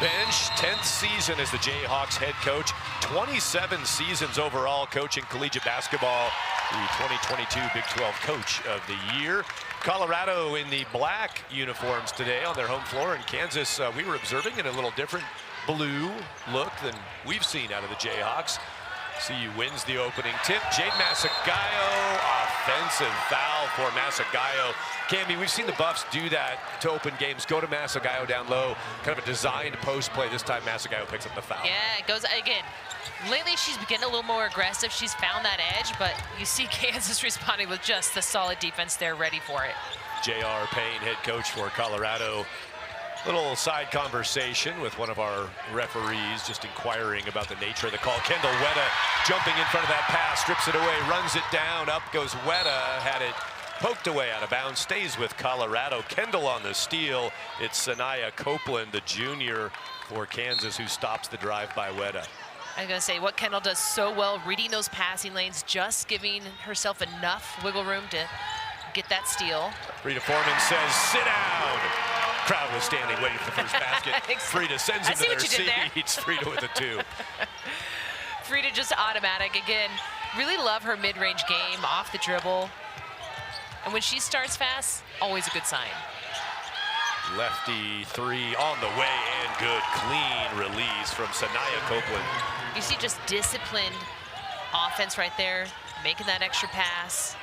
Bench, 10th season as the Jayhawks head coach, 27 seasons overall coaching collegiate basketball, the 2022 Big 12 Coach of the Year. Colorado in the black uniforms today on their home floor in Kansas. We were observing in a little different blue look than we've seen out of the Jayhawks. CU wins the opening tip. Jade Masagayo, offensive foul for Masagayo. Cammy, we've seen the Buffs do that to open games. Go to Masagayo down low, kind of a designed post play. This time Masagayo picks up the foul. Yeah, it goes again. Lately she's been getting a little more aggressive. She's found that edge, but you see Kansas responding with just the solid defense there, ready for it. J.R. Payne, head coach for Colorado. Little side conversation with one of our referees, just inquiring about the nature of the call. Kendall Weta jumping in front of that pass, strips it away, runs it down. Up goes Weta, had it poked away out of bounds, stays with Colorado. Kendall on the steal. It's Sanaya Copeland, the junior for Kansas, who stops the drive by Weta. I was going to say, what Kendall does so well, reading those passing lanes, just giving herself enough wiggle room to get that steal. Frida Foreman says, sit down. Crowd was standing waiting for the first basket. Frida sends him to their seats. Frida with a 2. Frida just automatic. Again, really love her mid-range game, off the dribble. And when she starts fast, always a good sign. Lefty 3 on the way and good clean release from Sanaya Copeland. You see just disciplined offense right there, making that extra pass.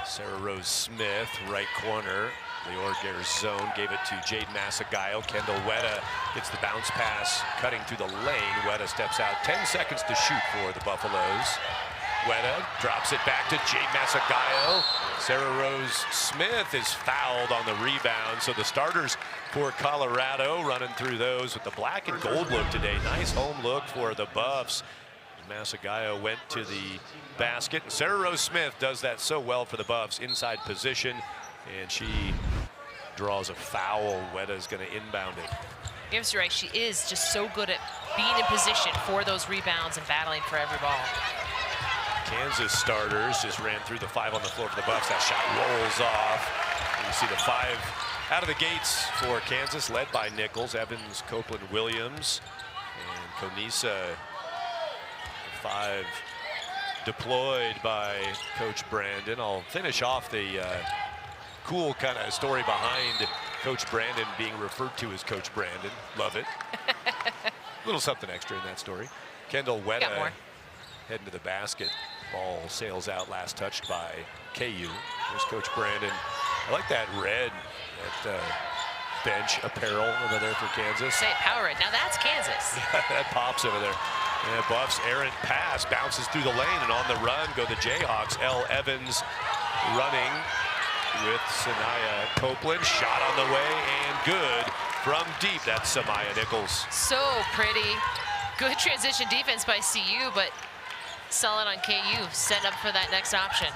Sarah Rose Smith, right corner. Leor Garzone gave it to Jade Masagayo. Kendall Weta gets the bounce pass, cutting through the lane. Weta steps out, 10 seconds to shoot for the Buffaloes. Weta drops it back to Jade Masagayo. Sarah Rose Smith is fouled on the rebound. So the starters for Colorado running through those with the black and gold look today. Nice home look for the Buffs. Masagayo went to the basket. Sarah Rose Smith does that so well for the Buffs, inside position, and she draws a foul. Weta is going to inbound it. You're right, she is just so good at being in position for those rebounds and battling for every ball. Kansas starters just ran through the 5 on the floor for the Buffs. That shot rolls off. And you see the 5 out of the gates for Kansas, led by Nichols, Evans, Copeland, Williams, and Konisa. 5 deployed by Coach Brandon. I'll finish off the cool kind of story behind Coach Brandon being referred to as Coach Brandon. Love it. A little something extra in that story. Kendall Weta heading to the basket. Ball sails out, last touched by KU. There's Coach Brandon. I like that red, that bench apparel over there for Kansas. Say power red. Now that's Kansas. That pops over there. And Buffs errant pass bounces through the lane, and on the run go the Jayhawks. Elle Evans running with Sanaya Copeland. Shot on the way and good from deep. That's Samaya Nichols. So pretty. Good transition defense by CU, but solid on KU. Set up for that next option.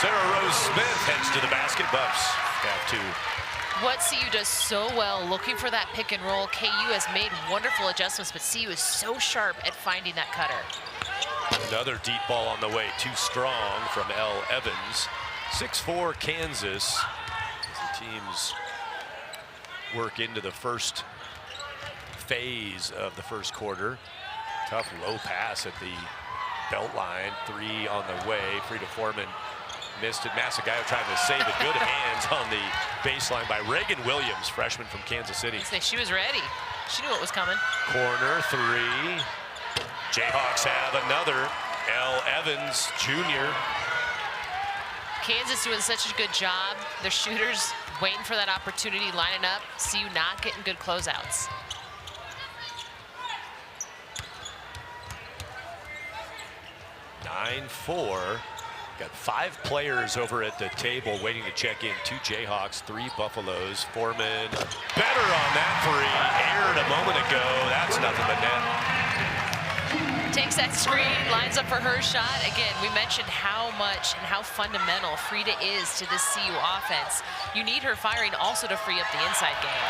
Sarah Rose Smith heads to the basket. Buffs have 2. What CU does so well, looking for that pick and roll. KU has made wonderful adjustments, but CU is so sharp at finding that cutter. Another deep ball on the way, too strong from Elle Evans. 6'4" Kansas. As the teams work into the first phase of the first quarter. Tough low pass at the belt line. 3 on the way. Frida Foreman missed it. Masagayo trying to save it. Good hands on the baseline by Reagan Williams, freshman from Kansas City. She was ready. She knew what was coming. Corner 3. Jayhawks have another. Elle Evans, junior. Kansas doing such a good job. Their shooters waiting for that opportunity, lining up. CU not getting good closeouts. (9-4). Got 5 players over at the table waiting to check in. 2 Jayhawks, 3 Buffaloes. Foreman better on that 3. Aired a moment ago. That's nothing but net. Takes that screen, lines up for her shot. Again, we mentioned how much and how fundamental Frida is to this CU offense. You need her firing also to free up the inside game.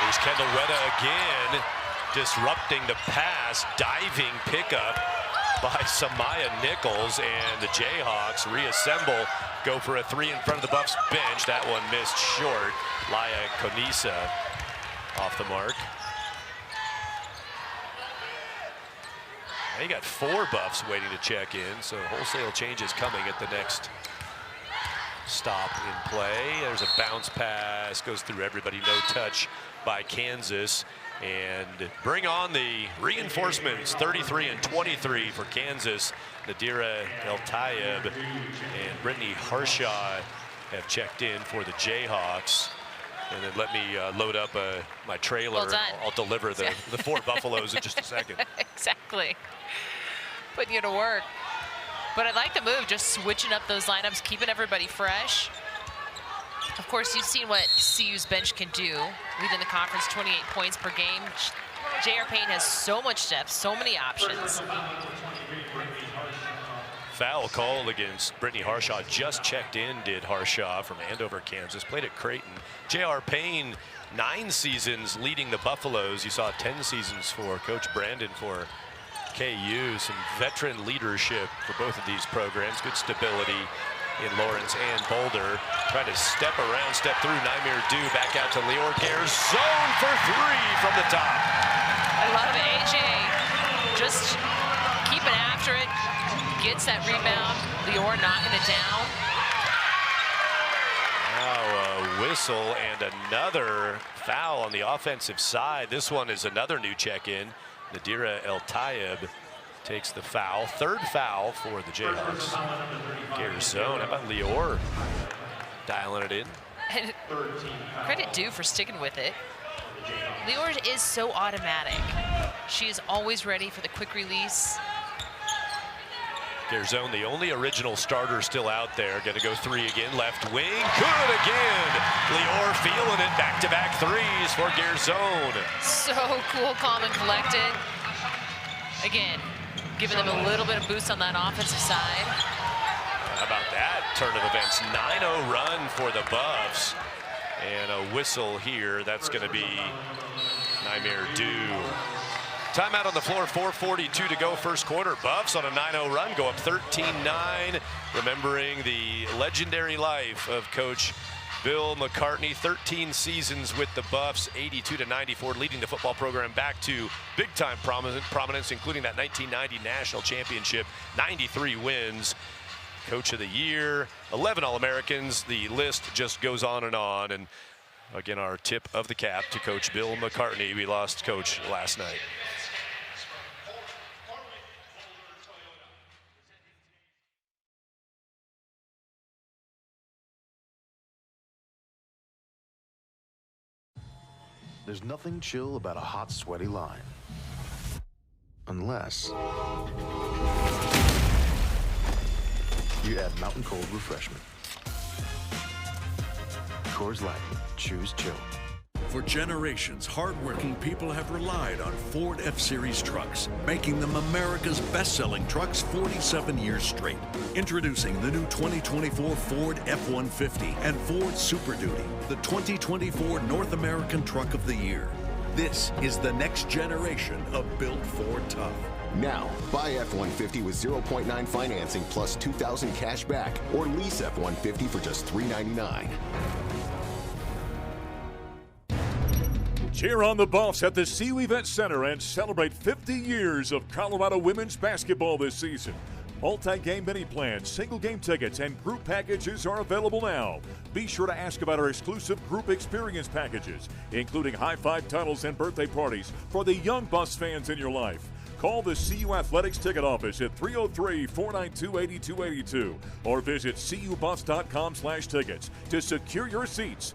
There's Kendall Weta again, disrupting the pass, diving pickup. by Samaya Nichols, and the Jayhawks reassemble, go for a three in front of the Buffs bench. That one missed short. Laya Konisa off the mark. Now you got 4 Buffs waiting to check in, so wholesale changes coming at the next stop in play. There's a bounce pass, goes through everybody, no touch by Kansas. And bring on the reinforcements, 33 and 23 for Kansas. Nadira El-Tayeb and Brittany Harshaw have checked in for the Jayhawks. And then let me load up my trailer. Well done. I'll deliver the 4 Buffaloes in just a second. Exactly. Putting you to work. But I like the move, just switching up those lineups, keeping everybody fresh. Of course, you've seen what CU's bench can do, leading the conference 28 points per game. J.R. Payne has so much depth, so many options. Foul called against Brittany Harshaw. Just checked in, did Harshaw from Andover, Kansas. Played at Creighton. J.R. Payne, 9 seasons leading the Buffaloes. You saw 10 seasons for Coach Brandon for KU. Some veteran leadership for both of these programs. Good stability in Lawrence and Boulder. Trying to step around, step through. Naimir Dew back out to Lior Garzon for 3 from the top. I love AJ just keeping after it, gets that rebound. Lior knocking it down. Now a whistle and another foul on the offensive side. This one is another new check-in. Nadira El-Tayeb takes the foul. 3rd foul for the Jayhawks. Garzon, how about Lior dialing it in? And credit due for sticking with it. Lior is so automatic. She is always ready for the quick release. Garzon, the only original starter still out there. Going to go 3 again, left wing. Good again. Lior feeling it. Back-to-back threes for Garzon. So cool, calm, and collected. Again, giving them a little bit of boost on that offensive side. How about that turn of events? 9-0 run for the Buffs. And a whistle here. That's going to be Naimir Dew. Timeout on the floor, 4:42 to go, first quarter. Buffs on a 9-0 run, go up 13-9. Remembering the legendary life of Coach Bill McCartney, 13 seasons with the Buffs, 82-94, leading the football program back to big-time prominence, including that 1990 national championship, 93 wins. Coach of the Year, 11 All-Americans. The list just goes on. And again, our tip of the cap to Coach Bill McCartney. We lost Coach last night. There's nothing chill about a hot, sweaty line. Unless you add Mountain Cold Refreshment. Coors Light, choose chill. For generations, hardworking people have relied on Ford F-Series trucks, making them America's best-selling trucks 47 years straight. Introducing the new 2024 Ford F-150 and Ford Super Duty, the 2024 North American Truck of the Year. This is the next generation of built Ford tough. Now, buy F-150 with 0.9 financing plus $2,000 cash back, or lease F-150 for just $399. Cheer on the Buffs at the CU Event Center and celebrate 50 years of Colorado women's basketball this season. Multi-game mini plans, single game tickets, and group packages are available now. Be sure to ask about our exclusive group experience packages, including high-five tunnels and birthday parties for the young Buffs fans in your life. Call the CU Athletics ticket office at 303-492-8282 or visit cubuffs.com/tickets to secure your seats.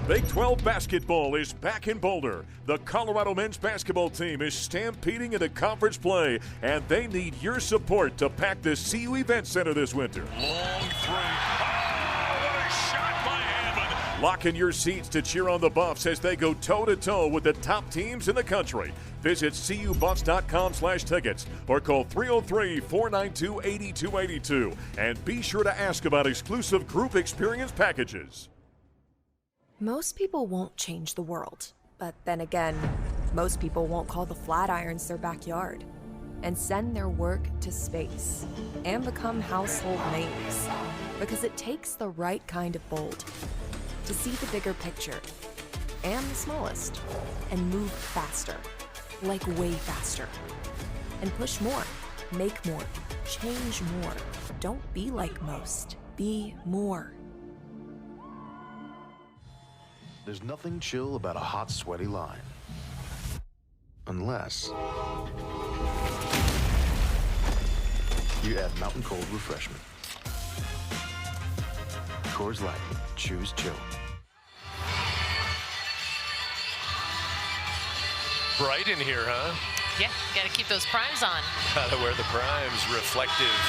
Big 12 basketball is back in Boulder. The Colorado men's basketball team is stampeding into conference play, and they need your support to pack the CU Event Center this winter. Long three. Oh, what a shot by Hammond. Lock in your seats to cheer on the Buffs as they go toe-to-toe with the top teams in the country. Visit cubuffs.com/tickets or call 303-492-8282. And be sure to ask about exclusive group experience packages. Most people won't change the world, but then again, most people won't call the Flatirons their backyard. and send their work to space and become household names. Because it takes the right kind of bold to see the bigger picture and the smallest and move faster, like way faster, and push more, make more, change more. Don't be like most, be more. There's nothing chill about a hot, sweaty line. Unless you add Mountain Cold Refreshment. Coors Light. Choose chill. Bright in here, huh? Yeah, gotta keep those primes on. Gotta wear the primes. Reflective.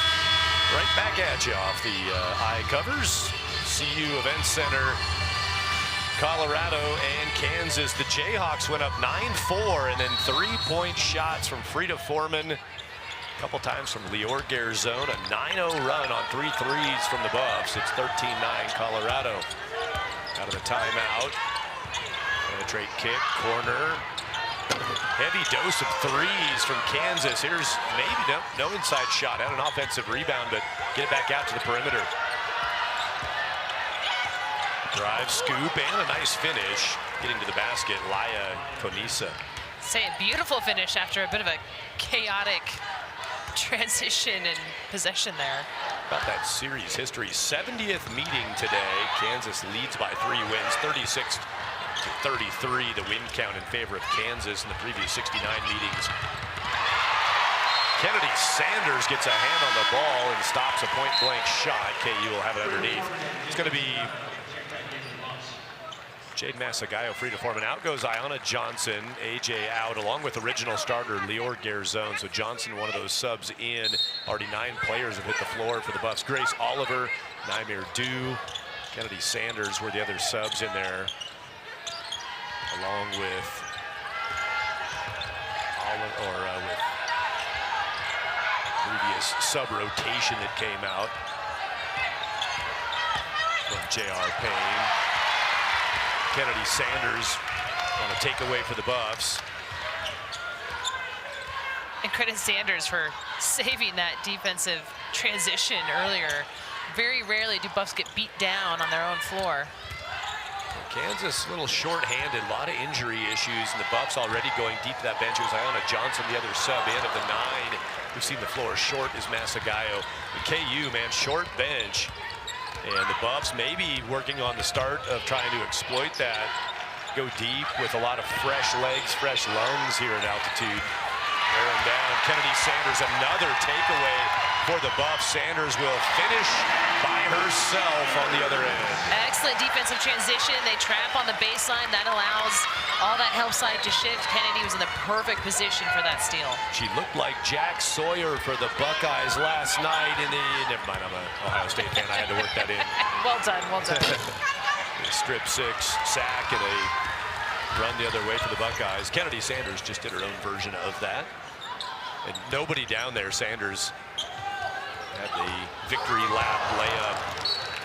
Right back at you off the eye covers. CU Event Center. Colorado and Kansas. The Jayhawks went up 9-4, and then 3-point shots from Frida Foreman. A couple times from Lior Garzone. A 9-0 run on 3 threes from the Buffs. It's 13-9 Colorado. Out of the timeout. Penetrate kick, corner. Heavy dose of threes from Kansas. Here's maybe no inside shot. Had an offensive rebound, but get it back out to the perimeter. Drive, scoop, and a nice finish. Getting to the basket, Laya Konisa. Say a beautiful finish after a bit of a chaotic transition and possession there. About that series history. 70th meeting today. Kansas leads by 3 wins, 36-33. The win count in favor of Kansas in the previous 69 meetings. Kennedy Sanders gets a hand on the ball and stops a point-blank shot. KU will have it underneath. It's going to be Jade Masagayo, Frida Foreman. Out goes Ayanna Johnson. AJ out, along with original starter Lior Garzone. So Johnson, one of those subs in. Already 9 players have hit the floor for the Buffs. Grace Oliver, Naimir Dew, Kennedy Sanders were the other subs in there, along with with previous sub rotation that came out from J.R. Payne. Kennedy Sanders on a takeaway for the Buffs. And credit Sanders for saving that defensive transition earlier. Very rarely do Buffs get beat down on their own floor. Kansas a little short-handed, a lot of injury issues, and the Buffs already going deep to that bench. It was Ayanna Johnson, the other sub in of the 9. We've seen the floor short is Masagayo. The KU, man, short bench. And the Buffs maybe working on the start of trying to exploit that. Go deep with a lot of fresh legs, fresh lungs here at altitude. Wear him down. Kennedy Sanders, another takeaway for the Buffs. Sanders will finish by herself on the other end. Excellent defensive transition. They trap on the baseline. That allows all that help side to shift. Kennedy was in the perfect position for that steal. She looked like Jack Sawyer for the Buckeyes last night in the... Never mind, I'm an Ohio State fan. I had to work that in. Well done, well done. Strip 6, sack, and a run the other way for the Buckeyes. Kennedy Sanders just did her own version of that. And nobody down there. Sanders had the victory lap layup.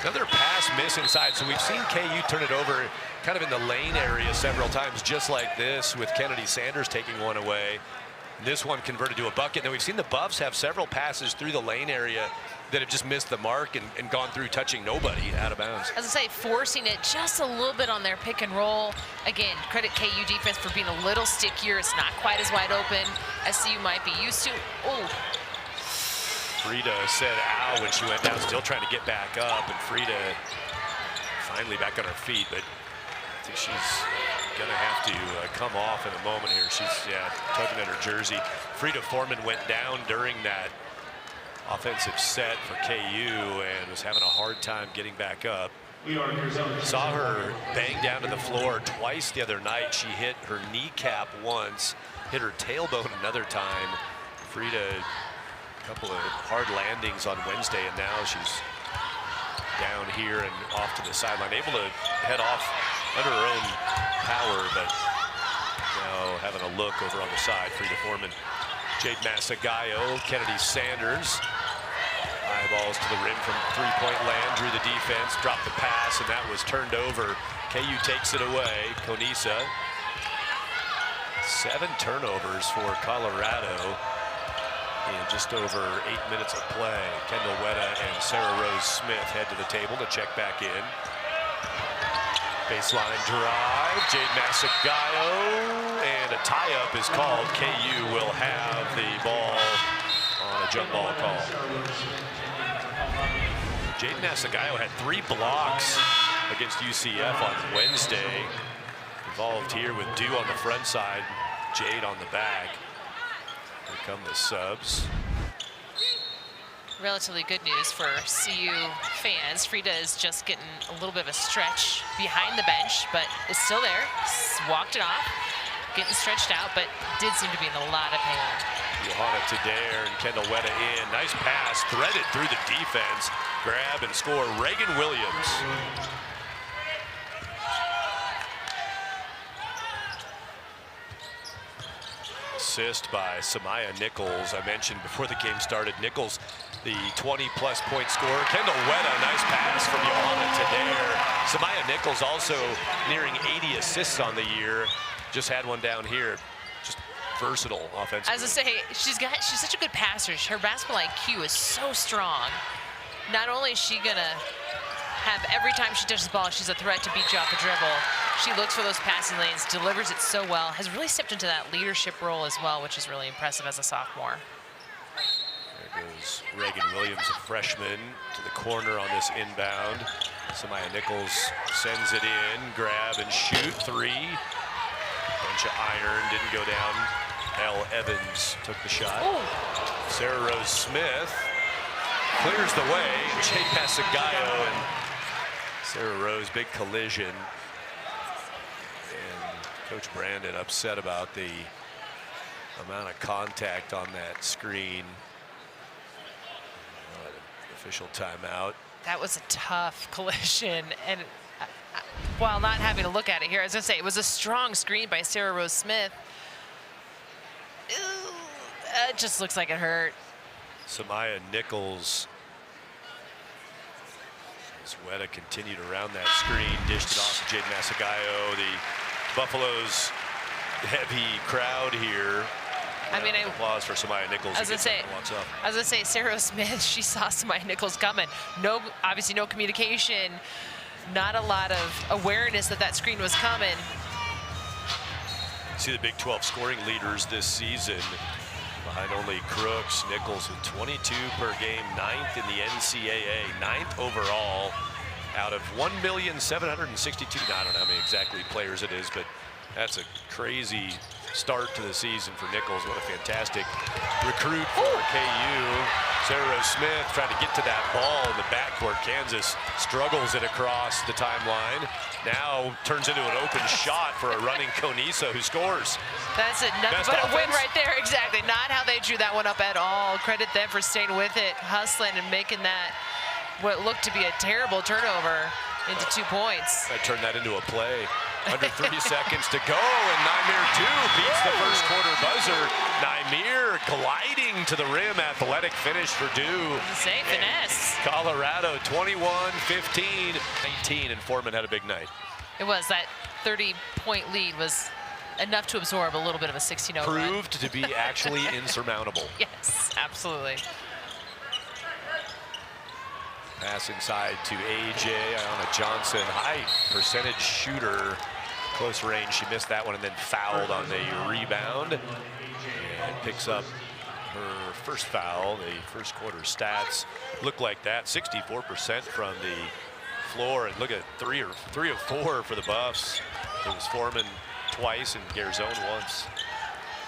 Another pass miss inside. So we've seen KU turn it over kind of in the lane area several times, just like this, with Kennedy Sanders taking one away. This one converted to a bucket. Then we've seen the Buffs have several passes through the lane area that have just missed the mark and gone through touching nobody out of bounds. As I say, forcing it just a little bit on their pick and roll. Again, credit KU defense for being a little stickier. It's not quite as wide open as CU might be used to. Oh. Frida said ow when she went down, still trying to get back up, and Frida finally back on her feet, but I think she's gonna have to come off in a moment here. She's tugging at her jersey. Frida Foreman went down during that offensive set for KU and was having a hard time getting back up. Saw her bang down to the floor twice the other night. She hit her kneecap once, hit her tailbone another time. Frida, a couple of hard landings on Wednesday, and now she's down here and off to the sideline, able to head off under her own power, but now having a look over on the side. Frida Foreman, Jade Masagayo, Kennedy Sanders. Eyeballs to the rim from three-point land, drew the defense, dropped the pass, and that was turned over. KU takes it away. Konisa. 7 turnovers for Colorado. In just over 8 minutes of play, Kendall Wetta and Sarah Rose Smith head to the table to check back in. Baseline drive, Jade Masagayo, and a tie-up is called. KU will have the ball on a jump ball call. Jade Masagayo had 3 blocks against UCF on Wednesday. Involved here with Dew on the front side, Jade on the back. Here come the subs. Relatively good news for CU fans. Frida is just getting a little bit of a stretch behind the bench, but is still there. Walked it off, getting stretched out, but did seem to be in a lot of pain. Johanna Tadair and Kendall Wetta in. Nice pass, threaded through the defense. Grab and score, Reagan Williams. Assist by Samaya Nichols. I mentioned before the game started, Nichols, the 20-plus point scorer. Kendall Wetta, nice pass from Johanna Tadair. Samaya Nichols also nearing 80 assists on the year. Just had one down here. Just versatile offensively. As I say, she's such a good passer. Her basketball IQ is so strong. Not only is she gonna have every time she touches the ball, she's a threat to beat you off the dribble. She looks for those passing lanes, delivers it so well, has really stepped into that leadership role as well, which is really impressive as a sophomore. There goes Reagan Williams, a freshman, to the corner on this inbound. Samaya Nichols sends it in, grab and shoot, 3. Bunch of iron, didn't go down. Elle Evans took the shot. Ooh. Sarah Rose Smith clears the way. Jade Masagayo and Sarah Rose, big collision. And Coach Brandon upset about the amount of contact on that screen. Official timeout. That was a tough collision, and while not having to look at it here, I was gonna say it was a strong screen by Sarah Rose Smith. Ew, it just looks like it hurt. Samaya Nichols. As Wetta continued around that screen, dished it off to Jade Masagayo. The Buffalo's heavy crowd here. I mean, applause for Samaya Nichols. As I say, Sarah Smith, she saw Samaya Nichols coming. Obviously no communication, not a lot of awareness that that screen was coming. See the Big 12 scoring leaders this season. Behind only Crooks, Nichols with 22 per game, 9th in the NCAA, 9th overall out of 1,762,000. I don't know how many exactly players it is, but that's a crazy start to the season for Nichols. What a fantastic recruit for KU. Sarah Rose Smith trying to get to that ball in the backcourt. Kansas struggles it across the timeline. Now turns into an open shot for a running Conisa who scores. That's it, nothing but a win right there, exactly. Not how they drew that one up at all. Credit them for staying with it, hustling and making that what looked to be a terrible turnover into 2 points. I turned that into a play. Under 3 seconds to go, and Naimir too beats the first quarter buzzer. Naimir gliding to the rim, athletic finish for Dew. Say finesse. Colorado 21-15, 19, and Foreman had a big night. It was. That 30-point lead was enough to absorb a little bit of a 16-0 run. Proved to be actually insurmountable. Yes, absolutely. Pass inside to AJ, Iona Johnson, high percentage shooter, close range. She missed that one and then fouled on the rebound and picks up her first foul. The first quarter stats look like that, 64% from the floor, and look at 3 of 4 for the Buffs. It was Foreman twice and Garzone once.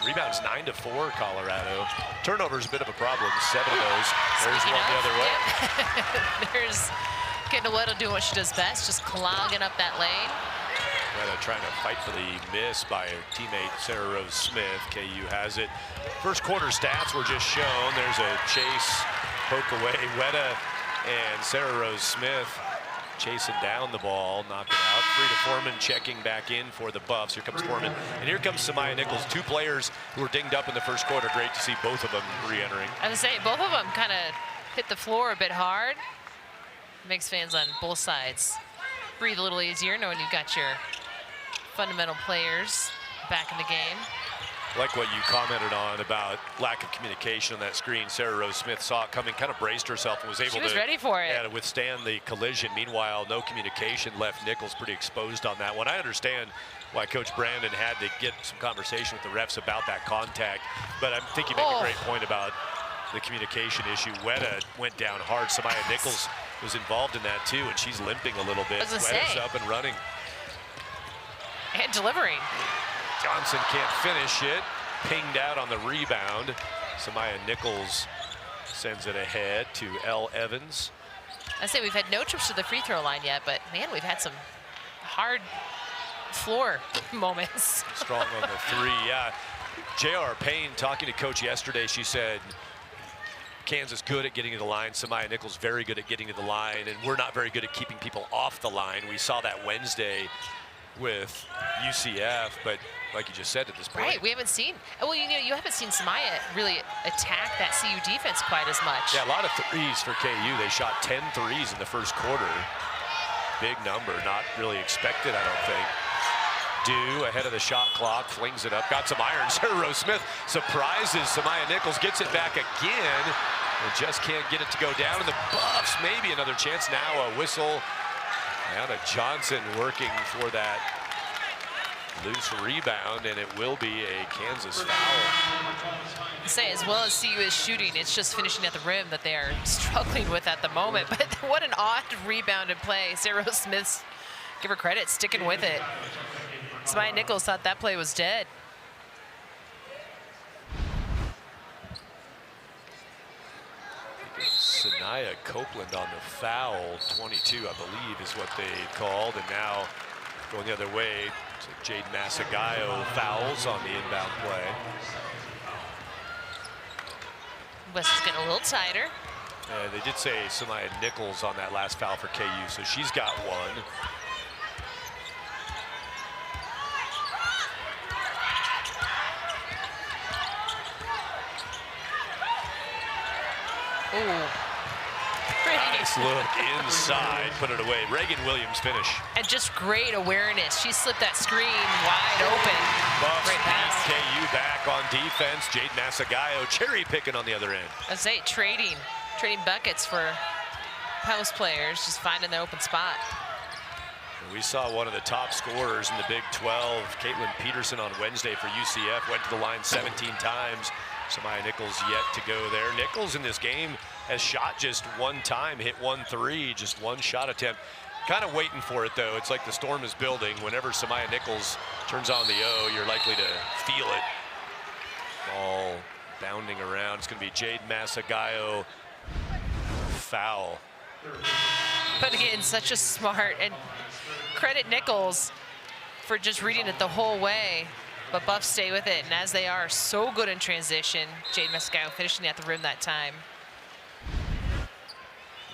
Rebounds 9-4 Colorado. Turnovers a bit of a problem, 7 of those. There's one the other way. Yep. There's Kendall Wetta doing what she does best, just clogging up that lane. Wetta trying to fight for the miss by her teammate Sarah Rose Smith. KU has it. First quarter stats were just shown. There's a chase, poke away. Wetta and Sarah Rose Smith chasing down the ball, knock it out. Frida Foreman checking back in for the Buffs. Here comes Foreman, and here comes Samaya Nichols. 2 players who were dinged up in the first quarter. Great to see both of them re-entering. I was saying, both of them kind of hit the floor a bit hard. Makes fans on both sides breathe a little easier knowing you've got your fundamental players back in the game. Like what you commented on about lack of communication on that screen. Sarah Rose Smith saw it coming, kind of braced herself and was able to ready for it. Yeah, to withstand the collision. Meanwhile, no communication left Nichols pretty exposed on that one. I understand why Coach Brandon had to get some conversation with the refs about that contact, but I think you make a great point about the communication issue. Weta went down hard. Samaya Nichols was involved in that too, and she's limping a little bit. Weta's up and running. And delivering. Johnson can't finish it. Pinged out on the rebound. Samaya Nichols sends it ahead to Elle Evans. I say we've had no trips to the free throw line yet, but man, we've had some hard floor moments. Strong on the three, yeah. J.R. Payne talking to Coach yesterday, she said, Kansas good at getting to the line, Samaya Nichols very good at getting to the line, and we're not very good at keeping people off the line. We saw that Wednesday with UCF, but like you just said at this point. Right, we haven't seen, well, you know, you haven't seen Samaya really attack that CU defense quite as much. Yeah, a lot of threes for KU. They shot 10 threes in the first quarter. Big number, not really expected, I don't think. Dew ahead of the shot clock, flings it up, got some iron. Sarah Rose Smith surprises Samaya Nichols, gets it back again, and just can't get it to go down. And the Buffs, maybe another chance now, a whistle. Anna Johnson working for that loose rebound, and it will be a Kansas foul. Say, as well as CU is shooting, it's just finishing at the rim that they are struggling with at the moment. But what an odd rebound and play. Sarah Rose Smith, give her credit, sticking with it. Samaya Nichols thought that play was dead. Sanaya Copeland on the foul, 22, I believe, is what they called, and now going the other way, so Jade Masagayo fouls on the inbound play. West is getting a little tighter. They did say Samaya Nichols on that last foul for KU, so she's got one. Ooh. Nice look inside, put it away. Reagan Williams finish. And just great awareness. She slipped that screen wide open. Buffs Great pass. KU back on defense. Jade Masagayo cherry picking on the other end. I say trading buckets for post players, just finding their open spot. We saw one of the top scorers in the Big 12, Caitlin Peterson, on Wednesday for UCF, went to the line 17 times. Samaya Nichols yet to go there. Nichols in this game has shot just one time, hit 1 3, just one shot attempt. Kind of waiting for it though. It's like the storm is building. Whenever Samaya Nichols turns on the O, you're likely to feel it. Ball bounding around. It's going to be Jade Masagayo foul. But again, such a smart, and credit Nichols for just reading it the whole way. But Buffs stay with it, and as they are so good in transition, Jade Masagayo finishing at the rim that time.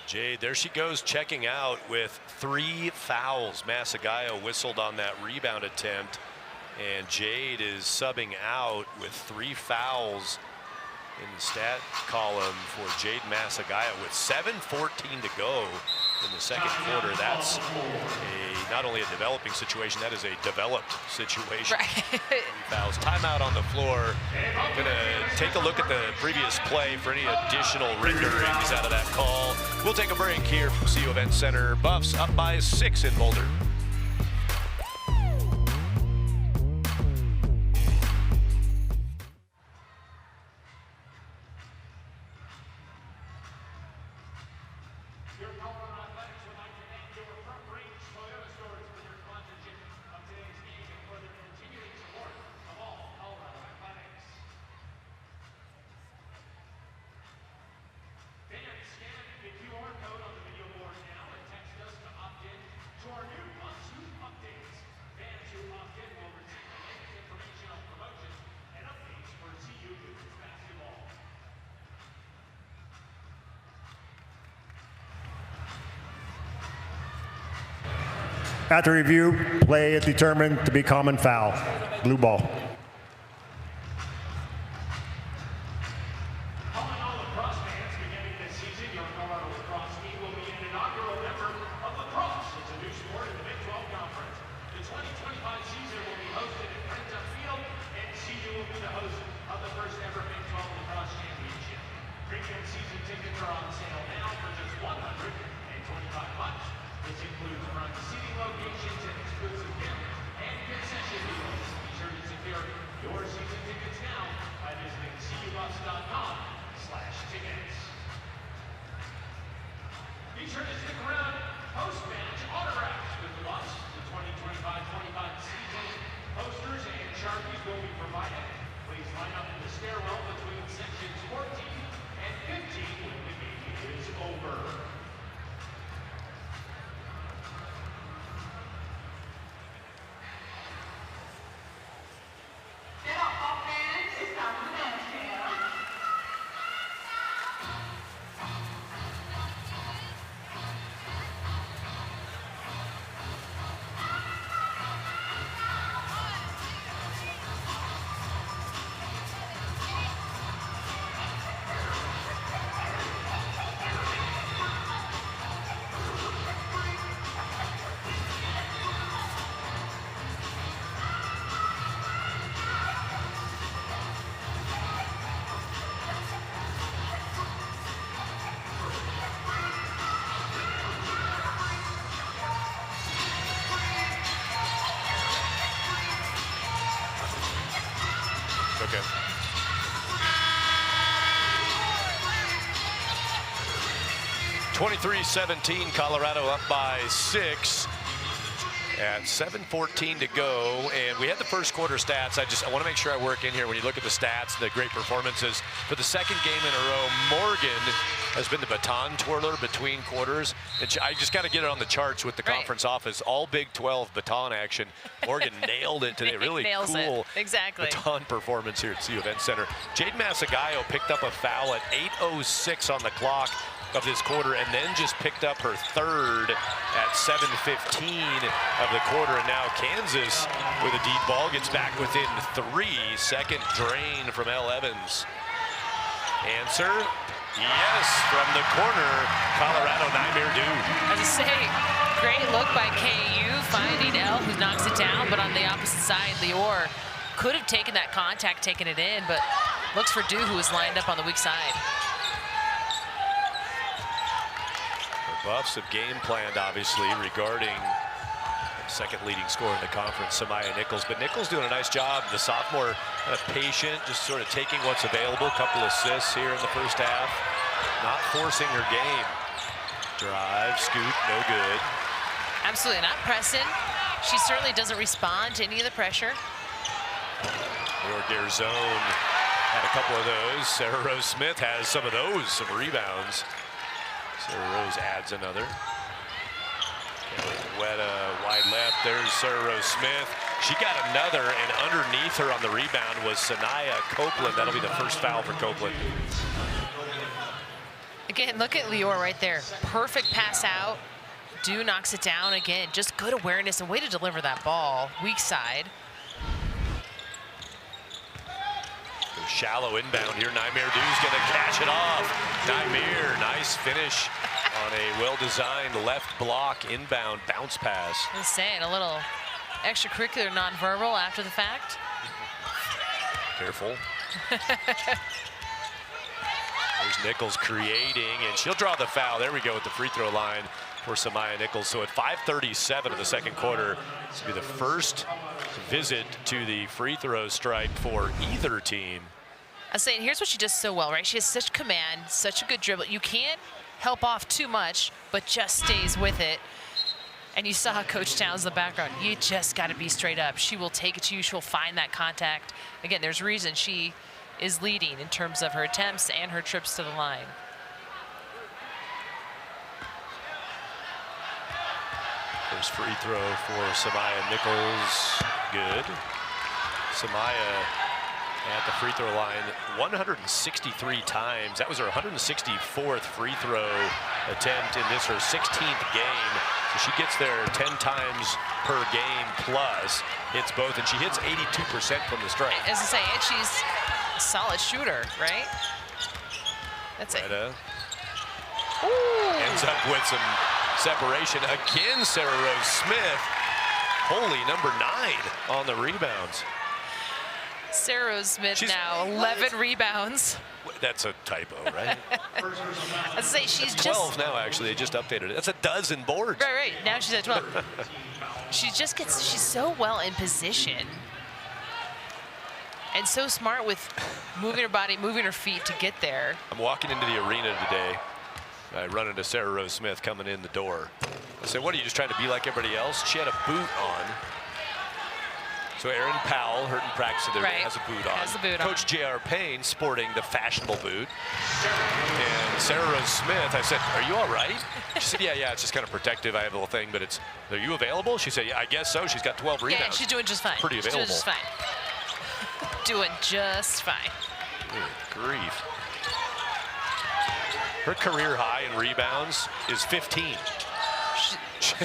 Jade, there she goes, checking out with 3 fouls. Masagayo whistled on that rebound attempt, and Jade is subbing out with 3 fouls in the stat column for Jade Masagayo with 7:14 to go in the second quarter. That's not only a developing situation, that is a developed situation. Right. 3 fouls. Timeout on the floor. Gonna take a look at the previous play for any additional renderings out of that call. We'll take a break here from CU Event Center. Buffs up by 6 in Boulder. After review, play is determined to be common foul. Blue ball. The 2025 season will be hosted at Printup Field, and CU will be the host. sure to stick around. Post-match autographs with the Bucks. The 2025-25 season posters and Sharpies will be provided. Please line up in the stairwell between sections 14 and 15 when the game is over. Okay. (23-17), Colorado up by 6 at 7:14 to go, and we had the first quarter stats. I want to make sure I work in here. When you look at the stats, the great performances for the second game in a row, Morgan has been the baton twirler between quarters, and I just got to get it on the charts with the conference office. All Big 12 baton action. Morgan nailed it today. Really cool baton performance here at CU Event Center. Jade Masagayo picked up a foul at 8:06 on the clock of this quarter, and then just picked up her third at 7:15 of the quarter. And now Kansas with a deep ball gets back within 3. Second drain from Elle Evans. Answer, yes, from the corner. Colorado, Naimir Du. As I say, great look by KU finding Elle, who knocks it down, but on the opposite side, Lior could have taken that contact, taken it in, but looks for Du, who is lined up on the weak side. Buffs have game planned, obviously, regarding the second leading scorer in the conference, Samaya Nichols. But Nichols doing a nice job. The sophomore kind of patient, just sort of taking what's available. A couple assists here in the first half. Not forcing her game. Drive, scoop, no good. Absolutely not pressing. She certainly doesn't respond to any of the pressure. New York Air Zone had a couple of those. Sarah Rose Smith has some of those, some rebounds. Sarah Rose adds another. Weta wide left. There's Sarah Rose Smith. She got another, and underneath her on the rebound was Sanaya Copeland. That'll be the first foul for Copeland. Again, look at Lior right there. Perfect pass out. Du knocks it down again. Just good awareness and way to deliver that ball. Weak side. Shallow inbound here. Naimir Du's going to cash it off. Naimir, nice finish on a well-designed left block inbound bounce pass. I was saying, a little extracurricular nonverbal after the fact. Careful. There's Nichols creating, and she'll draw the foul. There we go at the free throw line for Samaya Nichols. So at 5:37 of the second quarter, this will be the first visit to the free throw stripe for either team. I was saying, here's what she does so well, right? She has such command, such a good dribble. You can't help off too much, but just stays with it. And you saw Coach Towns in the background. You just got to be straight up. She will take it to you. She'll find that contact. Again, there's reason she is leading in terms of her attempts and her trips to the line. First free throw for Samaya Nichols. Good. Samaya at the free throw line 163 times. That was her 164th free throw attempt in this, her 16th game. So she gets there 10 times per game plus. Hits both, and she hits 82% from the stripe. As I say, and she's a solid shooter, right? That's it. Ends up with some separation. Again, Sarah Rose Smith. Holy, number 9 on the rebounds. Sarah Rose Smith now 11 rebounds. That's a typo, right? I'd say she's 12 now, actually. They just updated it. That's a dozen boards. Right. Now she's at 12. She's so well in position. And so smart with moving her body, moving her feet to get there. I'm walking into the arena today, I run into Sarah Rose Smith coming in the door. I said, what, are you just trying to be like everybody else? She had a boot on. So Erin Powell, hurt in practice the other day, has a boot on. Has the boot on. Coach J.R. Payne sporting the fashionable boot. And Sarah Rose Smith, I said, are you all right? She said, yeah, it's just kind of protective. I have a little thing, but are you available? She said, yeah, I guess so. She's got 12 rebounds. Yeah, she's doing just fine. Pretty available. She's doing just fine. Doing just fine. Good grief. Her career high in rebounds is 15.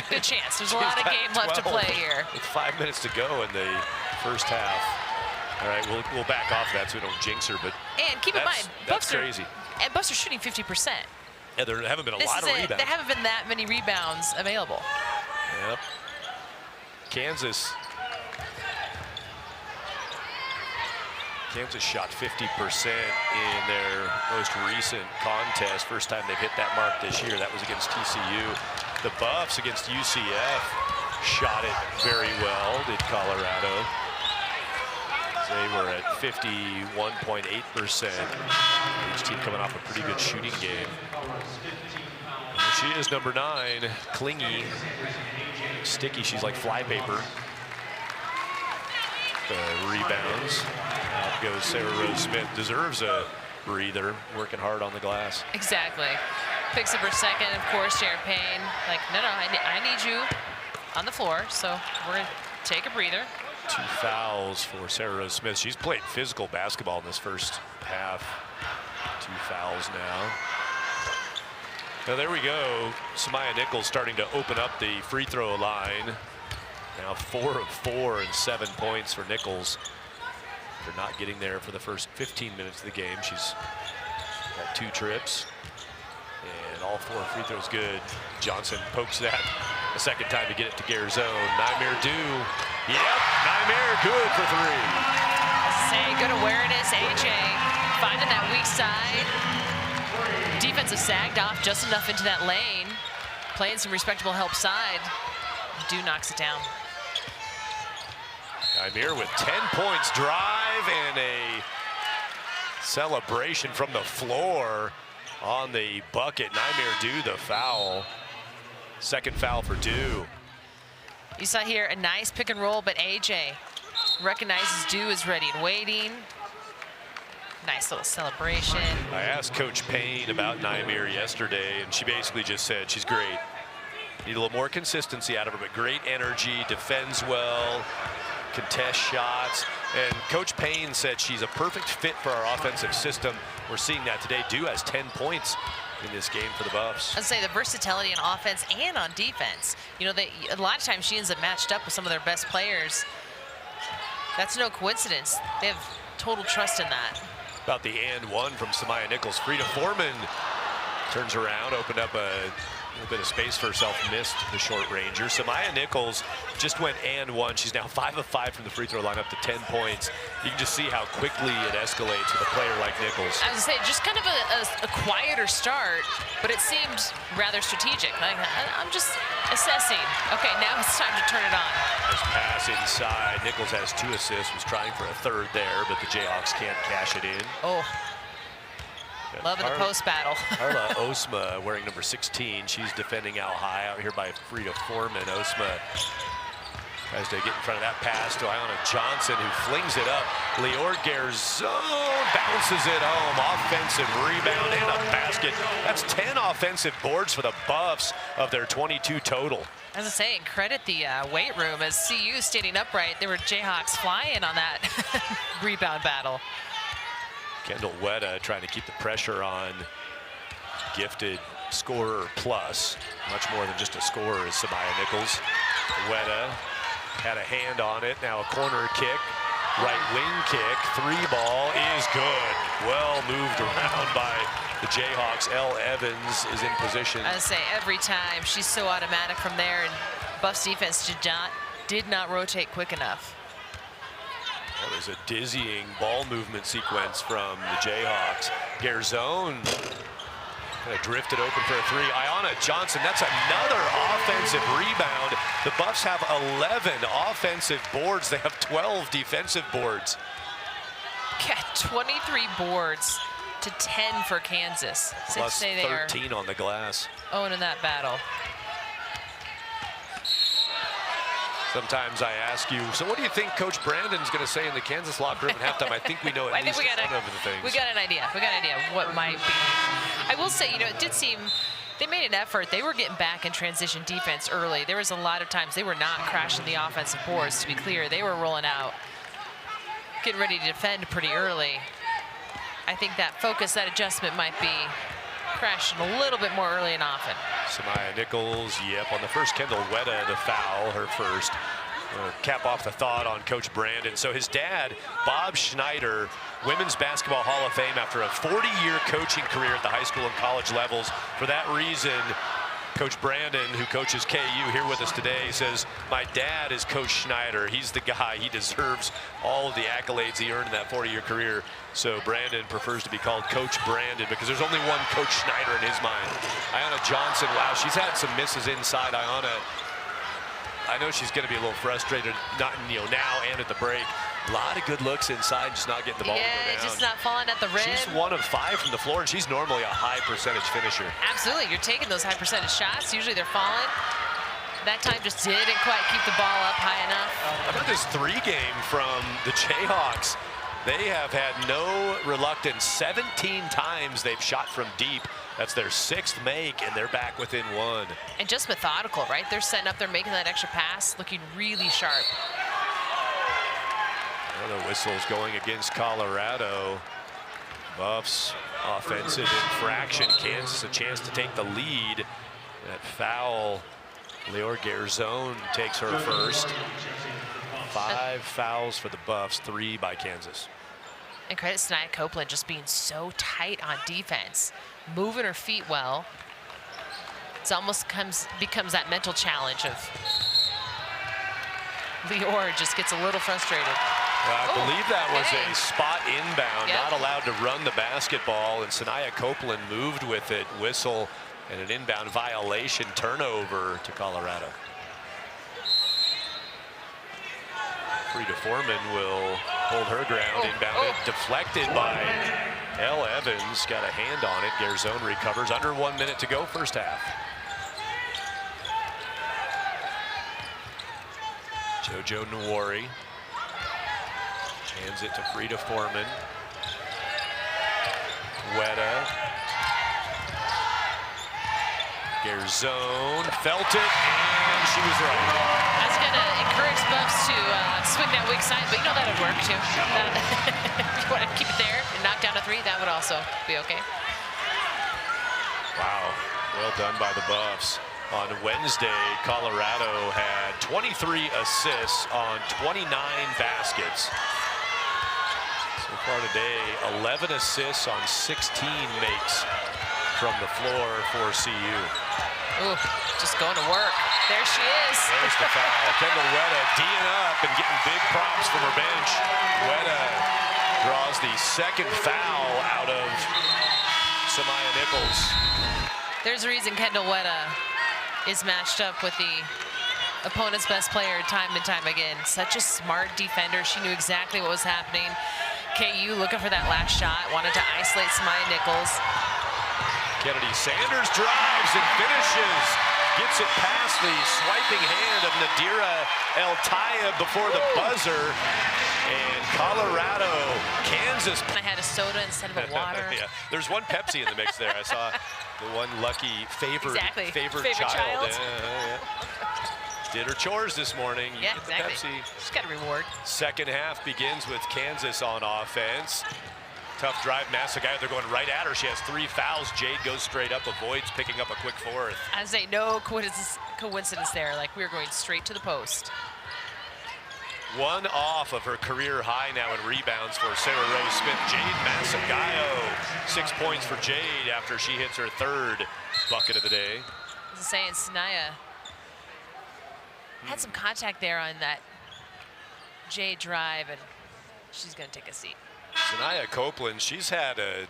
Good chance. There's a lot of game left to play here. With 5 minutes to go in the first half. All right, we'll back off that so we don't jinx her. But and keep in mind, that's crazy. And Bucks are shooting 50%. Yeah, there haven't been a lot of rebounds. There haven't been that many rebounds available. Yep. Kansas shot 50% in their most recent contest. First time they've hit that mark this year. That was against TCU. The Buffs against UCF shot it very well, did Colorado. They were at 51.8%. Each team coming off a pretty good shooting game. And she is number 9, clingy, sticky. She's like flypaper. The rebounds. Out goes Sarah Rose Smith. Deserves a breather, working hard on the glass. Exactly. Picks up her second, of course, J.R. Payne. Like, no, I need you on the floor, so we're going to take a breather. 2 fouls for Sarah Rose Smith. She's played physical basketball in this first half. 2 fouls now. Now there we go. Samaya Nichols starting to open up the free throw line. Now 4 of 4 and 7 points for Nichols. For not getting there for the first 15 minutes of the game. She's got 2 trips. And all 4 free throws good. Johnson pokes that a second time to get it to Garzone. Naimir Dew. Yep, Naimir good for 3. Say good awareness, AJ finding that weak side. Defensive sagged off just enough into that lane. Playing some respectable help side. Dew knocks it down. Naimir with 10 points, drive, and a celebration from the floor on the bucket. Naimir Dew the foul. Second foul for Dew. You saw here a nice pick and roll, but AJ recognizes Dew is ready and waiting. Nice little celebration. I asked Coach Payne about Naimir yesterday, and she basically just said she's great. Need a little more consistency out of her, but great energy, defends well, contest shots. And Coach Payne said she's a perfect fit for our offensive system. We're seeing that today. Dew has 10 points in this game for the Buffs. I'd say the versatility on offense and on defense. You know, a lot of times she ends up matched up with some of their best players. That's no coincidence. They have total trust in that. About the and one from Samaya Nichols. Frida Foreman turns around, opened up a little bit of space for herself, missed the short ranger. Samaya Nichols just went and one. She's now 5 of 5 from the free throw line, up to 10 points. You can just see how quickly it escalates with a player like Nichols. I was going to say, just kind of a quieter start, but it seemed rather strategic. I'm just assessing. Okay, now it's time to turn it on. Nice pass inside. Nichols has 2 assists, was trying for a third there, but the Jayhawks can't cash it in. Oh. Loving the post battle. Carla Osma wearing number 16. She's defending out high out here by Frida Foreman. Osma tries to get in front of that pass to Iona Johnson, who flings it up. Lior Garzone bounces it home. Offensive rebound and a basket. That's 10 offensive boards for the Buffs of their 22 total. As I say, credit the weight room as CU standing upright. There were Jayhawks flying on that rebound battle. Kendall Weta trying to keep the pressure on gifted scorer plus. Much more than just a scorer is Samaya Nichols. Weta had a hand on it. Now a corner kick, right wing kick, 3-ball is good. Well moved around by the Jayhawks. Elle Evans is in position. I would say every time she's so automatic from there, and Buffs defense did not rotate quick enough. That was a dizzying ball movement sequence from the Jayhawks. Garzone kind of drifted open for a 3. Iona Johnson, that's another offensive rebound. The Buffs have 11 offensive boards. They have 12 defensive boards. Yeah, 23 boards to 10 for Kansas. Plus Say they 13 on the glass. are in that battle. Sometimes I ask you, so what do you think Coach Brandon's going to say in the Kansas locker room at halftime? I think we know at least one of the things. We got an idea. We got an idea of what might be. I will say, you know, it did seem they made an effort. They were getting back in transition defense early. There was a lot of times they were not crashing the offensive boards, to be clear. They were rolling out, getting ready to defend pretty early. I think that focus, that adjustment might be crashing a little bit more early and often. Samaya Nichols, yep, on the first, Kendall Wetta, the foul, her first. Cap off the thought on Coach Brandon. So his dad, Bob Schneider, Women's Basketball Hall of Fame after a 40-year coaching career at the high school and college levels. For that reason, Coach Brandon, who coaches KU, here with us today, says, my dad is Coach Schneider. He's the guy. He deserves all of the accolades he earned in that 40-year career. So Brandon prefers to be called Coach Brandon because there's only one Coach Schneider in his mind. Iona Johnson, wow, she's had some misses inside. Iona, I know she's going to be a little frustrated, not now and at the break. A lot of good looks inside, just not getting the ball to go down. Just not falling at the rim. She's 1 of 5 from the floor, and she's normally a high percentage finisher. Absolutely, you're taking those high percentage shots. Usually they're falling. That time just didn't quite keep the ball up high enough. How about this 3 game from the Jayhawks? They have had no reluctance. 17 times they've shot from deep. That's their 6th make, and they're back within 1. And just methodical, right? They're setting up, they're making that extra pass, looking really sharp. Another whistle's going against Colorado. Buffs, offensive infraction. Kansas a chance to take the lead. That foul, Leor Garzone takes her first. 5 fouls for the Buffs, 3 by Kansas. And credit Sanaya Copeland just being so tight on defense, moving her feet well. It almost becomes that mental challenge of Leor just gets a little frustrated. I believe that was a spot inbound, not allowed to run the basketball, and Sanaya Copeland moved with it. Whistle and an inbound violation, turnover to Colorado. Frida Foreman will hold her ground, inbounded, deflected by Elle Evans, got a hand on it. Garzone recovers, under 1 minute to go, first half. JoJo Nwori hands it to Frida Foreman. Wetta. Garzone felt it, and she was wrong. I was going to encourage Buffs to swing that weak side, but you know that would work too. If you want to keep it there and knock down a 3, that would also be okay. Wow, well done by the Buffs. On Wednesday, Colorado had 23 assists on 29 baskets. So far today, 11 assists on 16 makes from the floor for CU. Ooh, just going to work. There she is. There's the foul. Kendall Wetta D'ing up and getting big props from her bench. Wetta draws the 2nd foul out of Samaya Nichols. There's a reason Kendall Wetta is matched up with the opponent's best player time and time again. Such a smart defender. She knew exactly what was happening. KU looking for that last shot, wanted to isolate Samaya Nichols. Kennedy Sanders drives and finishes. Gets it past the swiping hand of Nadira El-Tayeb before the buzzer. And Colorado, Kansas. I had a soda instead of a water. Yeah, there's one Pepsi in the mix there. I saw the one lucky favorite child. Yeah. Did her chores this morning. You get the Pepsi. She's got a reward. Second half begins with Kansas on offense. Tough drive, Massaguy. They're going right at her. She has 3 fouls. Jade goes straight up, avoids picking up a quick 4th. I say no coincidence there. Like, we're going straight to the post. 1 off of her career high now in rebounds for Sarah Rose Smith. Jade Massaguy, 6 points for Jade after she hits her 3rd bucket of the day. As I was saying, Sanaya had some contact there on that Jade drive, and she's going to take a seat. Sanaya Copeland, she's had a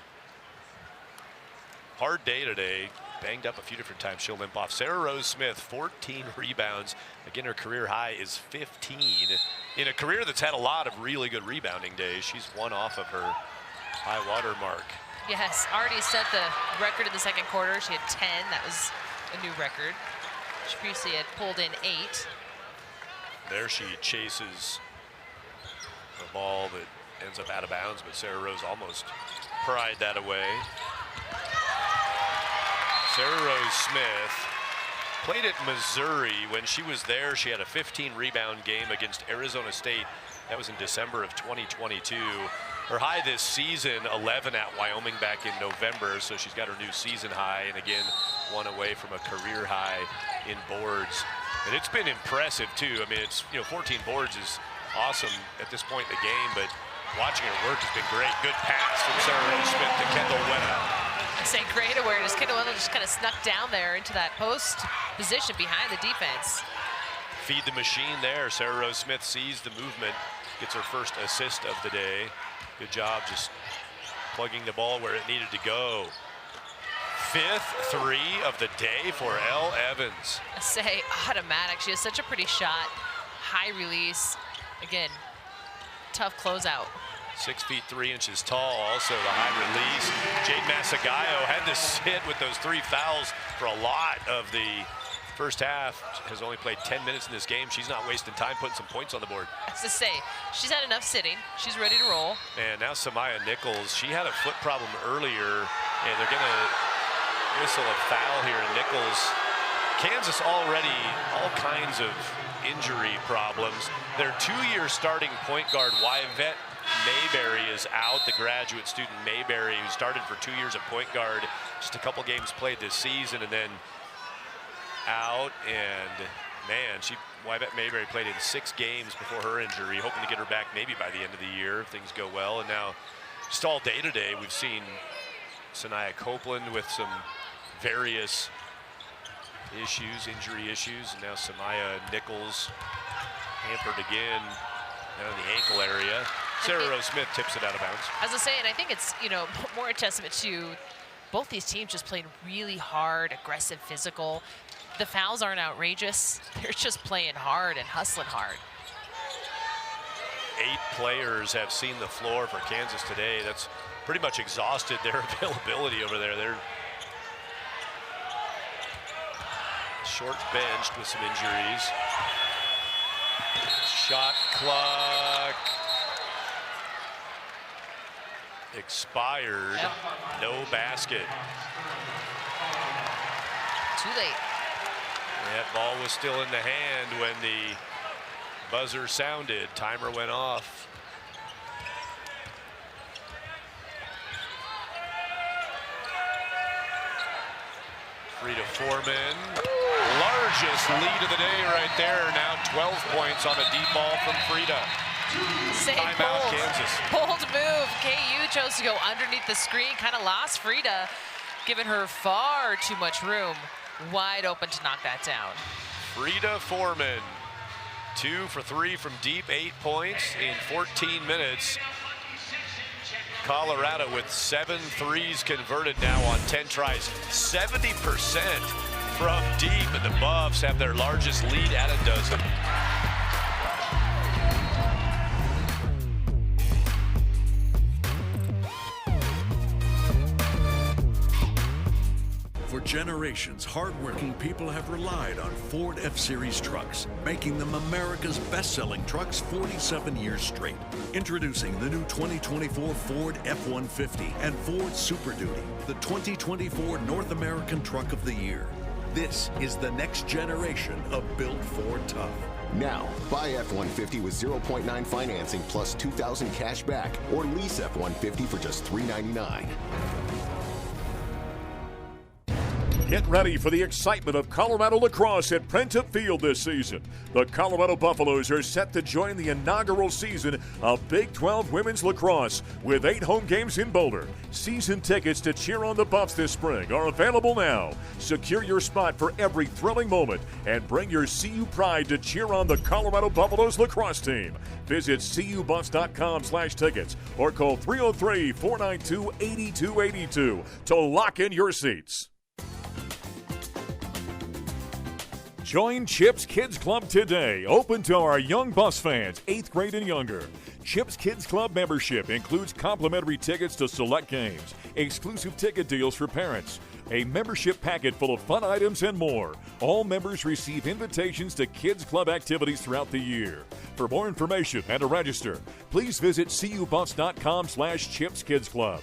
hard day today. Banged up a few different times. She'll limp off. Sarah Rose Smith, 14 rebounds. Again, her career high is 15. In a career that's had a lot of really good rebounding days, she's 1 off of her high water mark. Yes, already set the record in the second quarter. She had 10. That was a new record. She previously had pulled in 8. There she chases a ball that ends up out of bounds, but Sarah Rose almost pried that away. Sarah Rose Smith played at Missouri. When she was there, she had a 15 rebound game against Arizona State. That was in December of 2022. Her high this season, 11 at Wyoming back in November, so she's got her new season high, and again, one away from a career high in boards. And it's been impressive too. I mean, it's 14 boards is awesome at this point in the game, but watching her work has been great. Good pass from Sarah Rose Smith to Kendall Wetta. I say great awareness. Kendall Wetta just kind of snuck down there into that post position behind the defense. Feed the machine there. Sarah Rose Smith sees the movement, gets her first assist of the day. Good job just plugging the ball where it needed to go. 5th 3 of the day for Elle Evans. I say automatic. She has such a pretty shot. High release. Again, tough closeout. 6 feet 3 inches tall. Also the high release. Jade Masagayo had to sit with those 3 fouls for a lot of the first half. Has only played 10 minutes in this game. She's not wasting time putting some points on the board. As to say, she's had enough sitting. She's ready to roll. And now Samaya Nichols. She had a foot problem earlier, and they're going to whistle a foul here. Nichols, Kansas already all kinds of injury problems. Their 2-year starting point guard, Yvette Mayberry, is out. The graduate student Mayberry, who started for 2 years at point guard, just a couple games played this season, and then out. And man, Yvette Mayberry played in 6 games before her injury, hoping to get her back maybe by the end of the year if things go well. And now just all day today we've seen Sanaya Copeland with some various issues, injury issues, and now Samaya Nichols hampered again down in the ankle area. Sarah Rose Smith tips it out of bounds. As I say, and I think it's more a testament to both these teams just playing really hard, aggressive, physical. The fouls aren't outrageous. They're just playing hard and hustling hard. 8 players have seen the floor for Kansas today. That's pretty much exhausted their availability over there. They're short benched with some injuries. Shot clock expired. Yep. No basket. Too late. That ball was still in the hand when the buzzer sounded. Timer went off. Frida Foreman. Largest lead of the day right there. Now 12 points on a deep ball from Frida. Timeout, Kansas. Bold move. KU chose to go underneath the screen, kind of lost Frida, giving her far too much room. Wide open to knock that down. Frida Foreman, 2 for 3 from deep, 8 points in 14 minutes. Colorado with 7 threes converted now on 10 tries, 70% from deep, and the Buffs have their largest lead at a dozen. For generations, hardworking people have relied on Ford F-Series trucks, making them America's best-selling trucks 47 years straight. Introducing the new 2024 Ford F-150 and Ford Super Duty, the 2024 North American Truck of the Year. This is the next generation of Built Ford Tough. Now, buy F-150 with 0.9 financing plus $2,000 cash back, or lease F-150 for just $399. Get ready for the excitement of Colorado lacrosse at Prenta Field this season. The Colorado Buffaloes are set to join the inaugural season of Big 12 women's lacrosse with 8 home games in Boulder. Season tickets to cheer on the Buffs this spring are available now. Secure your spot for every thrilling moment and bring your CU pride to cheer on the Colorado Buffaloes lacrosse team. Visit cubuffs.com/tickets or call 303-492-8282 to lock in your seats. Join CHIPS Kids Club today, open to our young bus fans, 8th grade and younger. CHIPS Kids Club membership includes complimentary tickets to select games, exclusive ticket deals for parents, a membership packet full of fun items, and more. All members receive invitations to Kids Club activities throughout the year. For more information and to register, please visit cubus.com/CHIPS Kids Club.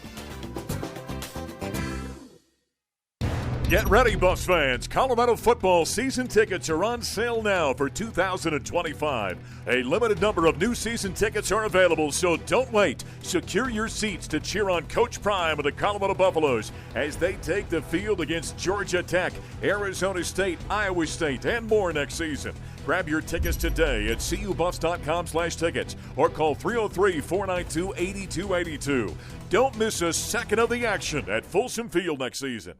Get ready, Buffs fans. Colorado football season tickets are on sale now for 2025. A limited number of new season tickets are available, so don't wait. Secure your seats to cheer on Coach Prime of the Colorado Buffaloes as they take the field against Georgia Tech, Arizona State, Iowa State, and more next season. Grab your tickets today at cubuffs.com/tickets or call 303-492-8282. Don't miss a second of the action at Folsom Field next season.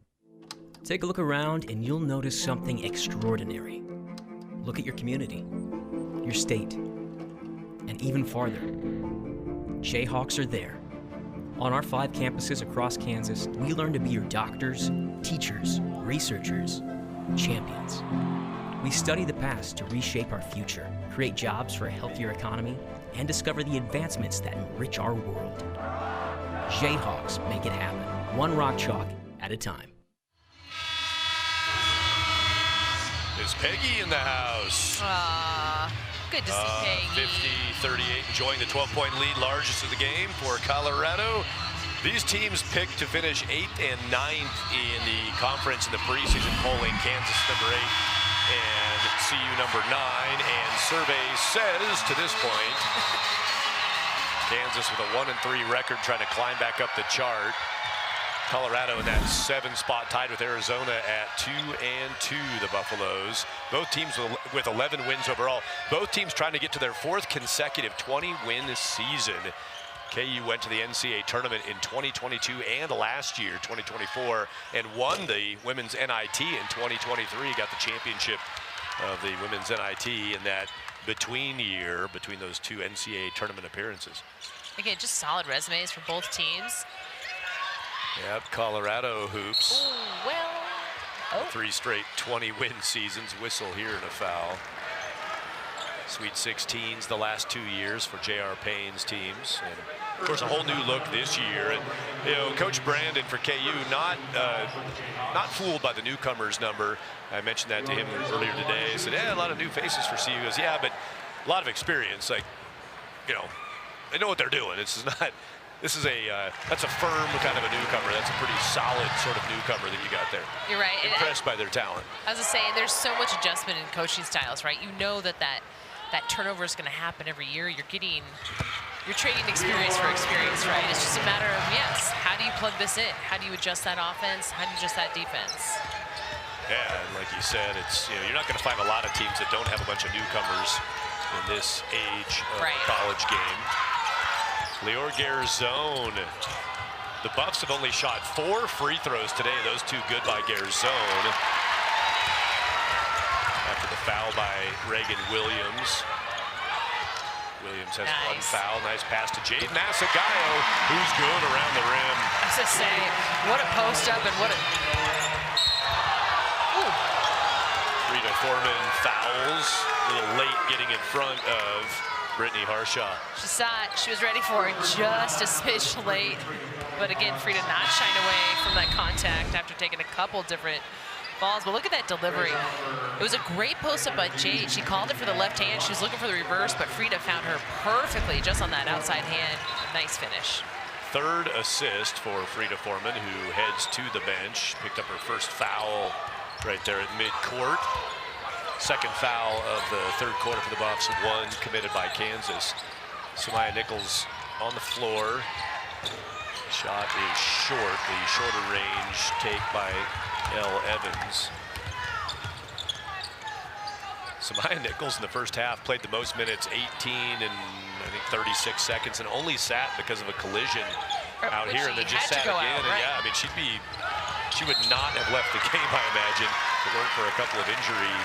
Take a look around and you'll notice something extraordinary. Look at your community, your state, and even farther. Jayhawks are there. On our 5 campuses across Kansas, we learn to be your doctors, teachers, researchers, champions. We study the past to reshape our future, create jobs for a healthier economy, and discover the advancements that enrich our world. Jayhawks make it happen, one rock chalk at a time. Is Peggy in the house? Good to see Peggy. 50-38, enjoying the 12-point lead, largest of the game for Colorado. These teams picked to finish 8th and 9th in the conference in the preseason polling. Kansas number 8 and CU number 9. And survey says to this point, Kansas with a 1-3 record trying to climb back up the chart. Colorado in that 7th spot, tied with Arizona at 2-2, the Buffaloes. Both teams with 11 wins overall. Both teams trying to get to their 4th consecutive 20-win season. KU went to the NCAA tournament in 2022 and last year, 2024, and won the women's NIT in 2023, got the championship of the women's NIT in that between year, between those 2 NCAA tournament appearances. Again, just solid resumes for both teams. Yep, Colorado hoops. Ooh, well. 3 straight 20-win seasons. Whistle here and a foul. Sweet 16s the last 2 years for J.R. Payne's teams. And of course, a whole new look this year. And Coach Brandon for KU not fooled by the newcomers number. I mentioned that to him earlier today. He said, a lot of new faces for CU. He goes, yeah, but a lot of experience. Like, they know what they're doing. This is that's a firm kind of a newcomer. That's a pretty solid sort of newcomer that you got there. You're right. Impressed by their talent. As I was saying, there's so much adjustment in coaching styles, right? You know that turnover is going to happen every year. You're trading experience for experience, right? It's just a matter of, how do you plug this in? How do you adjust that offense? How do you adjust that defense? Yeah, and like you said, it's you're not going to find a lot of teams that don't have a bunch of newcomers in this age of college game. Lior Garzone. The Buffs have only shot 4 free throws today. Those 2 good by Garzone. After the foul by Reagan Williams. Williams has 1 foul. Nice pass to Jaden Asagayo, who's good around the rim. I was just saying, what a post up and what a... Frida Foreman fouls. A little late getting in front of Brittany Harshaw. She saw it. She was ready for it, just a smidge late. But again, Frida not shying away from that contact after taking a couple different falls. But look at that delivery. It was a great post-up by Jade. She called it for the left hand. She was looking for the reverse, but Frida found her perfectly just on that outside hand. Nice finish. 3rd assist for Frida Foreman, who heads to the bench. Picked up her first foul right there at midcourt. 2nd foul of the 3rd quarter for the Buffs, 1 committed by Kansas. Samaya Nichols on the floor. Shot is short, the shorter range take by Elle Evans. Samaya Nichols in the first half played the most minutes, 18 and I think 36 seconds, and only sat because of a collision out here, and then just sat again. Out, right? And she would not have left the game, I imagine, if it weren't for a couple of injury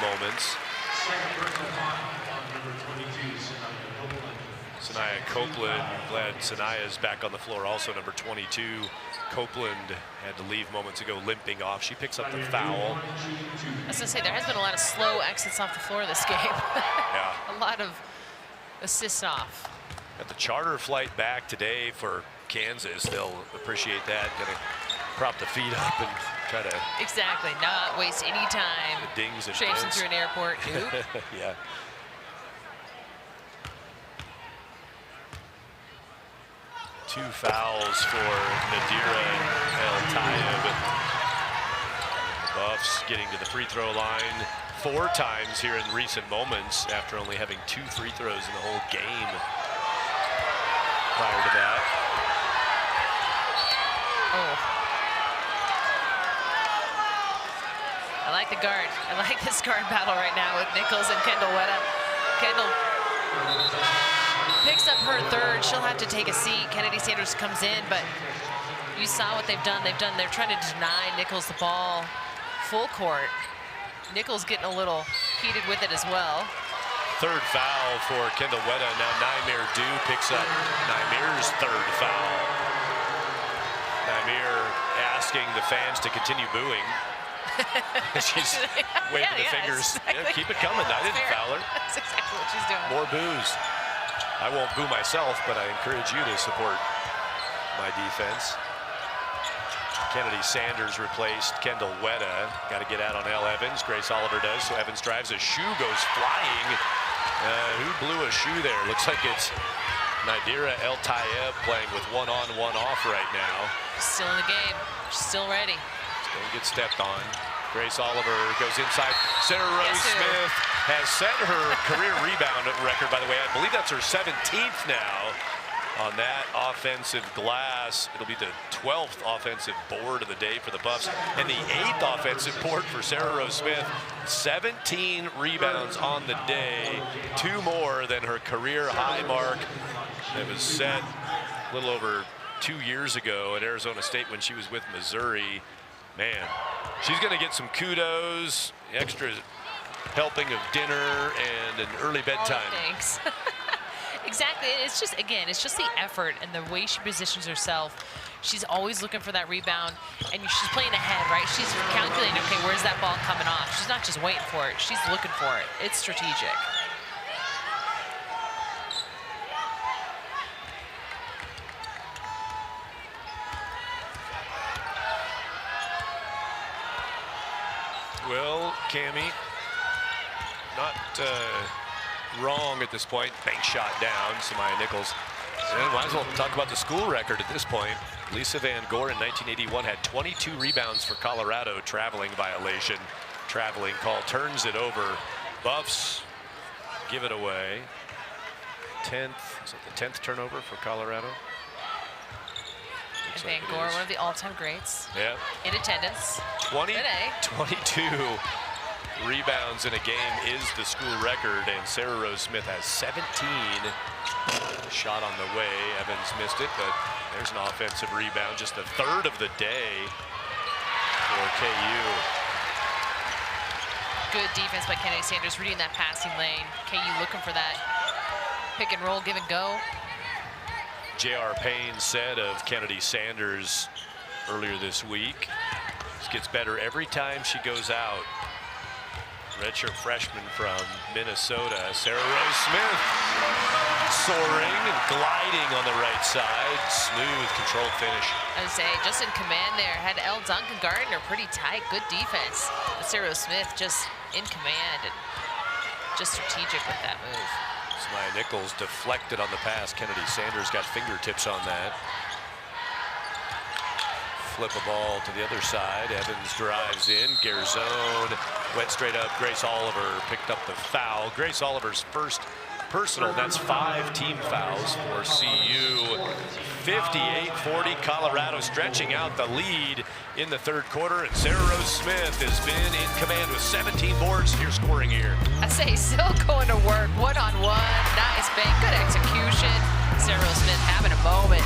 moments. Sanaya Copeland, glad Sanaya's back on the floor. Also number 22, Copeland had to leave moments ago limping off. She picks up the foul. I was gonna say, there has been a lot of slow exits off the floor this game. Yeah. A lot of assists off. Got the charter flight back today for Kansas. They'll appreciate that. Gonna prop the feet up and try to. Exactly, not waste any time. The dings and traipsing dents. through an airport. Nope. Yeah. Two fouls for Nadira El-Tayeb. The Buffs getting to the free throw line 4 times here in recent moments after only having 2 free throws in the whole game prior to that. Oh. I like the guard. I like this guard battle right now with Nichols and Kendall Wetta. Kendall picks up her third. She'll have to take a seat. Kennedy Sanders comes in, but you saw what they've done. They're trying to deny Nichols the ball full court. Nichols getting a little heated with it as well. Third foul for Kendall Wetta. Now Naimir Dew picks up Naimir's third foul. Naimir asking the fans to continue booing. She's waving the fingers. Exactly. Yeah, keep it coming. I didn't fair. foul her. That's exactly what she's doing. More boos. I won't boo myself, but I encourage you to support my defense. Kennedy Sanders replaced Kendall Wetta. Got to get out on Elle Evans. Grace Oliver does. So Evans drives. A shoe goes flying. Who blew a shoe there? Looks like it's Nadira El-Tayeb playing with 1 on, 1 off right now. Still in the game. Still ready. Don't get stepped on. Grace Oliver goes inside. Sarah Rose Smith has set her career rebound record, by the way. I believe that's her 17th now on that offensive glass. It'll be the 12th offensive board of the day for the Buffs and the 8th offensive board for Sarah Rose Smith. 17 rebounds on the day, 2 more than her career high mark that was set a little over 2 years ago at Arizona State when she was with Missouri. Man, she's going to get some kudos, extra helping of dinner, and an early bedtime. Thanks. Exactly. It's just, again, it's just the effort and the way she positions herself. She's always looking for that rebound, and she's playing ahead, right? She's calculating, okay, where's that ball coming off? She's not just waiting for it. She's looking for it. It's strategic. Well, Cammie, not wrong at this point. Bank shot down, Samaya Nichols. And might as well talk about the school record at this point. Lisa Van Gore in 1981 had 22 rebounds for Colorado. Traveling violation. Traveling call turns it over. Buffs give it away. 10th, is it the 10th turnover for Colorado? And Van Gore, one of the all-time greats. Yeah. In attendance. 22 rebounds in a game is the school record, and Sarah Rose Smith has 17. Shot on the way. Evans missed it, but there's an offensive rebound, just the 3rd of the day for KU. Good defense by Kennedy Sanders, reading that passing lane. KU looking for that pick and roll, give and go. J.R. Payne said of Kennedy Sanders earlier this week, this gets better every time she goes out. Redshirt freshman from Minnesota, Sarah Rose Smith, soaring and gliding on the right side. Smooth, controlled finish. I would say, just in command there. Had Elle Duncan Gardner pretty tight, good defense. But Sarah Rose Smith just in command and just strategic with that move. Samaya Nichols deflected on the pass. Kennedy Sanders got fingertips on that. Flip a ball to the other side. Evans drives in. Garzone went straight up. Grace Oliver picked up the foul. Grace Oliver's first personal. That's 5 team fouls for CU. 58-40. Colorado stretching out the lead in the 3rd quarter. And Sarah Rose Smith has been in command with 17 boards. Here's scoring here. I say still going to work. 1-on-1. Nice bank. Good execution. Sarah Rose Smith having a moment.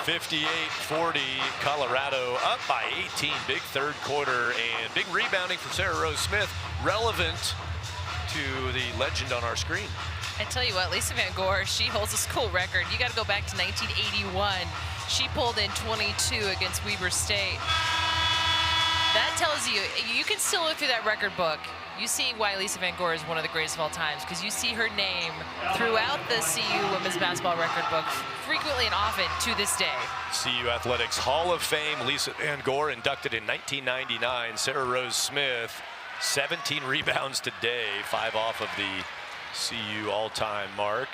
58-40, Colorado up by 18. Big third quarter and big rebounding for Sarah Rose Smith, relevant to the legend on our screen. I tell you what, Lisa Van Gore, she holds a school record. You got to go back to 1981. She pulled in 22 against Weber State. That tells you, you can still look through that record book. You see why Lisa Van Gore is one of the greatest of all times, because you see her name throughout the CU women's basketball record book frequently and often to this day. CU Athletics Hall of Fame, Lisa Van Gore inducted in 1999. Sarah Rose Smith, 17 rebounds today, 5 off of the CU all-time mark.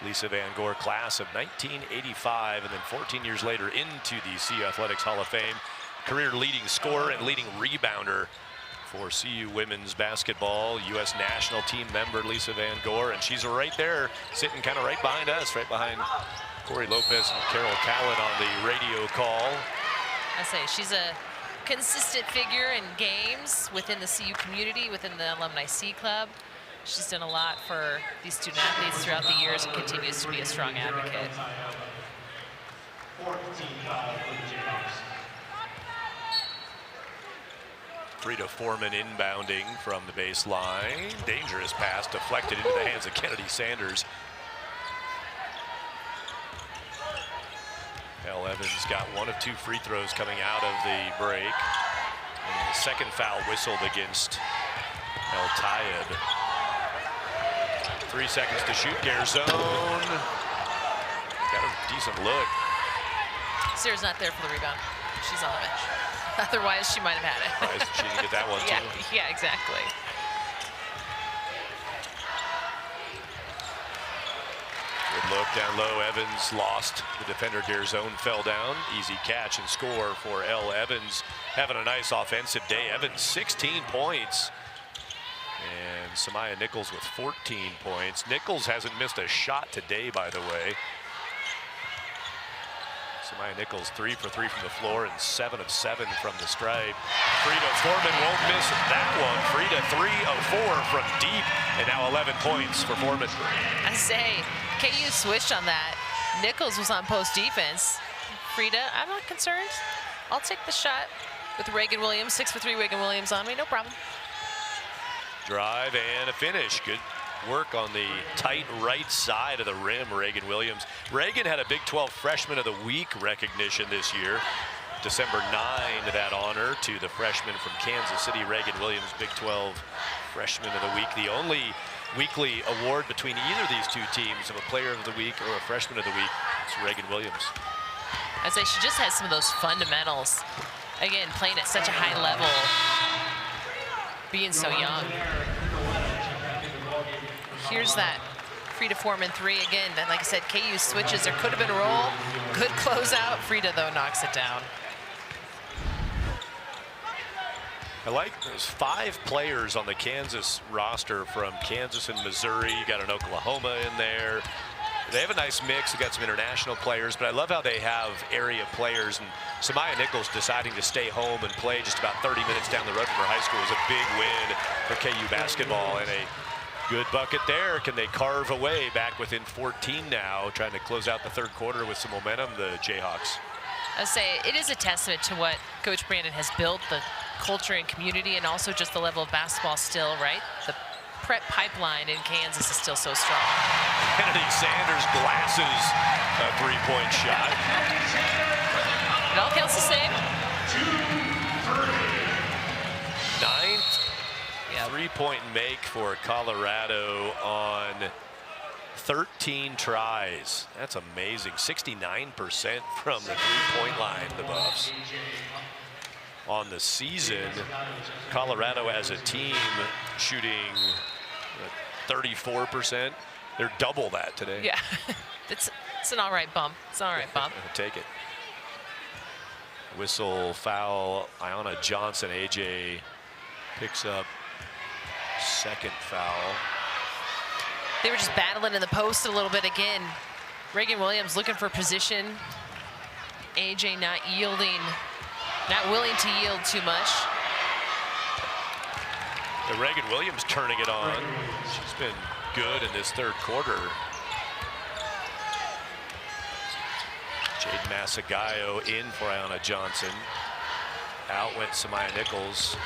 Lisa Van Gore, class of 1985, and then 14 years later into the CU Athletics Hall of Fame. Career leading scorer and leading rebounder for CU women's basketball. U.S. national team member Lisa Van Gore, and she's right there, sitting kind of right behind us, right behind Corey Lopez and Carol Callan on the radio call. I say she's a consistent figure in games within the CU community, within the Alumni C Club. She's done a lot for these student athletes throughout the years and continues to be a strong advocate. 14 foul for the Jayhawks. Frida Foreman inbounding from the baseline. Dangerous pass deflected into the hands of Kennedy Sanders. Elle Evans got 1 of 2 free throws coming out of the break. And the second foul whistled against El Tayeb. 3 seconds to shoot. Garzone got a decent look. Sarah's not there for the rebound. She's on the bench. Otherwise, she might have had it. Otherwise, she didn't get that one, yeah, too. yeah, exactly. Good look down low. Evans lost the defender. Garzone fell down. Easy catch and score for Elle Evans. Having a nice offensive day. Evans 16 points. And Samaya Nichols with 14 points. Nichols hasn't missed a shot today, by the way. Samaya Nichols 3 for 3 from the floor and 7 of 7 from the stripe. Frida Foreman won't miss that one. Frida 3 of 4 from deep, and now 11 points for Foreman. I say, KU switched on that. Nichols was on post defense. Frida, I'm not concerned. I'll take the shot with Reagan Williams. 6 for 3 Reagan Williams on me, no problem. Drive and a finish. Good work on the tight right side of the rim, Reagan Williams. Reagan had a Big 12 Freshman of the Week recognition this year. December 9, that honor to the freshman from Kansas City, Reagan Williams, Big 12 Freshman of the Week. The only weekly award between either of these two teams of a Player of the Week or a Freshman of the Week. It's Reagan Williams. I say she just has some of those fundamentals. Again, playing at such a high level, being so young. Here's that Frida Foreman 3 again. And like I said, KU switches. There could have been a roll. Good closeout. Frida, though, knocks it down. I like there's 5 players on the Kansas roster from Kansas and Missouri. You got an Oklahoma in there. They have a nice mix. They got some international players, but I love how they have area players. And Samaya Nichols deciding to stay home and play just about 30 minutes down the road from her high school is a big win for KU basketball, and a good bucket there. Can they carve away back within 14 now, trying to close out the third quarter with some momentum, the Jayhawks? I say it is a testament to what Coach Brandon has built, the culture and community, and also just the level of basketball still, right? The prep pipeline in Kansas is still so strong. Kennedy Sanders glasses a 3-point shot. It all counts the same. 9th 3-point make for Colorado on 13 tries. That's amazing. 69% from the 3-point line, the Buffs. On the season, Colorado as a team shooting 34%. They're double that today. Yeah, it's an all right bump. It's an all right bump. I'll take it. Whistle, foul, Ayanna Johnson. AJ picks up second foul. They were just battling in the post a little bit again. Reagan Williams looking for position. AJ not yielding, not willing to yield too much. The Reagan Williams turning it on. She's been good in this third quarter. Jade Masagayo in for Ayanna Johnson. Out went Samaya Nichols.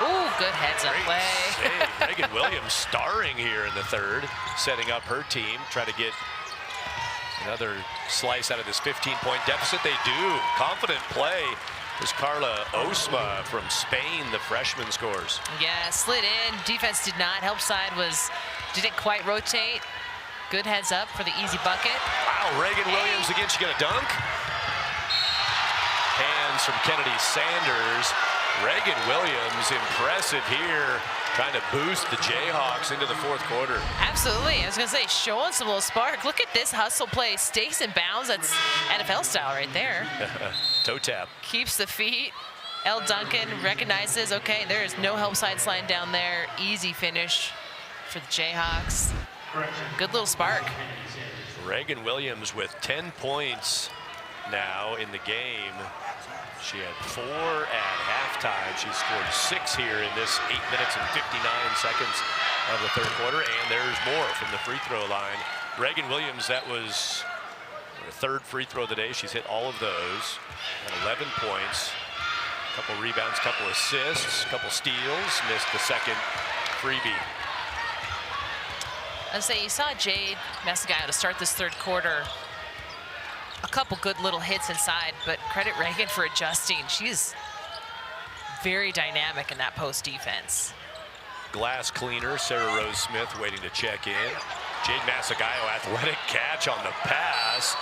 Ooh, good heads-up play. Save. Reagan Williams starring here in the third, setting up her team, try to get another slice out of this 15-point deficit. They do. Confident play. There's Carla Osma from Spain, the freshman, scores. Yeah, slid in. Defense did not. Help side didn't quite rotate. Good heads up for the easy bucket. Wow, Reagan Williams again. She got a dunk. Hands from Kennedy Sanders. Reagan Williams, impressive here, trying to boost the Jayhawks into the fourth quarter. Absolutely. I was going to say, showing some little spark. Look at this hustle play. Stays in bounds. That's NFL style right there. Toe tap. Keeps the feet. L. Duncan recognizes, okay, there is no help side slide down there. Easy finish for the Jayhawks. Good little spark. Reagan Williams with 10 points now in the game. She had 4 at halftime. She scored 6 here in this 8 minutes and 59 seconds of the third quarter. And there's more from the free throw line. Reagan Williams, that was her third free throw of the day. She's hit all of those. At 11 points. A couple rebounds, couple assists, couple steals. Missed the second freebie. I'd say you saw Jade Masagayo to start this third quarter. A couple good little hits inside, but credit Reagan for adjusting. She's very dynamic in that post defense. Glass cleaner, Sarah Rose Smith waiting to check in. Jade Masagayo, athletic catch on the pass.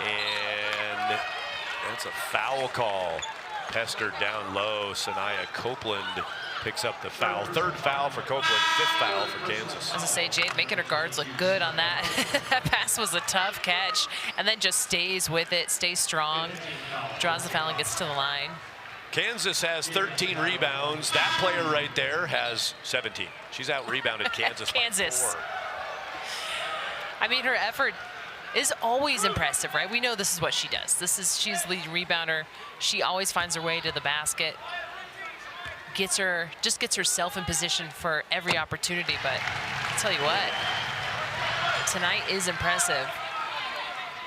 And that's a foul call. Pestered down low. Sanaya Copeland picks up the foul. Third foul for Copeland, 5th foul for Kansas. As I say, Jade making her guards look good on that. That pass was a tough catch, and then just stays with it, stays strong, draws the foul and gets to the line. Kansas has 13 rebounds. That player right there has 17. She's out-rebounded Kansas. Kansas. By 4. I mean, her effort is always impressive, right? We know this is what she does. She's the leading rebounder. She always finds her way to the basket. Just gets herself in position for every opportunity. But I'll tell you what, tonight is impressive.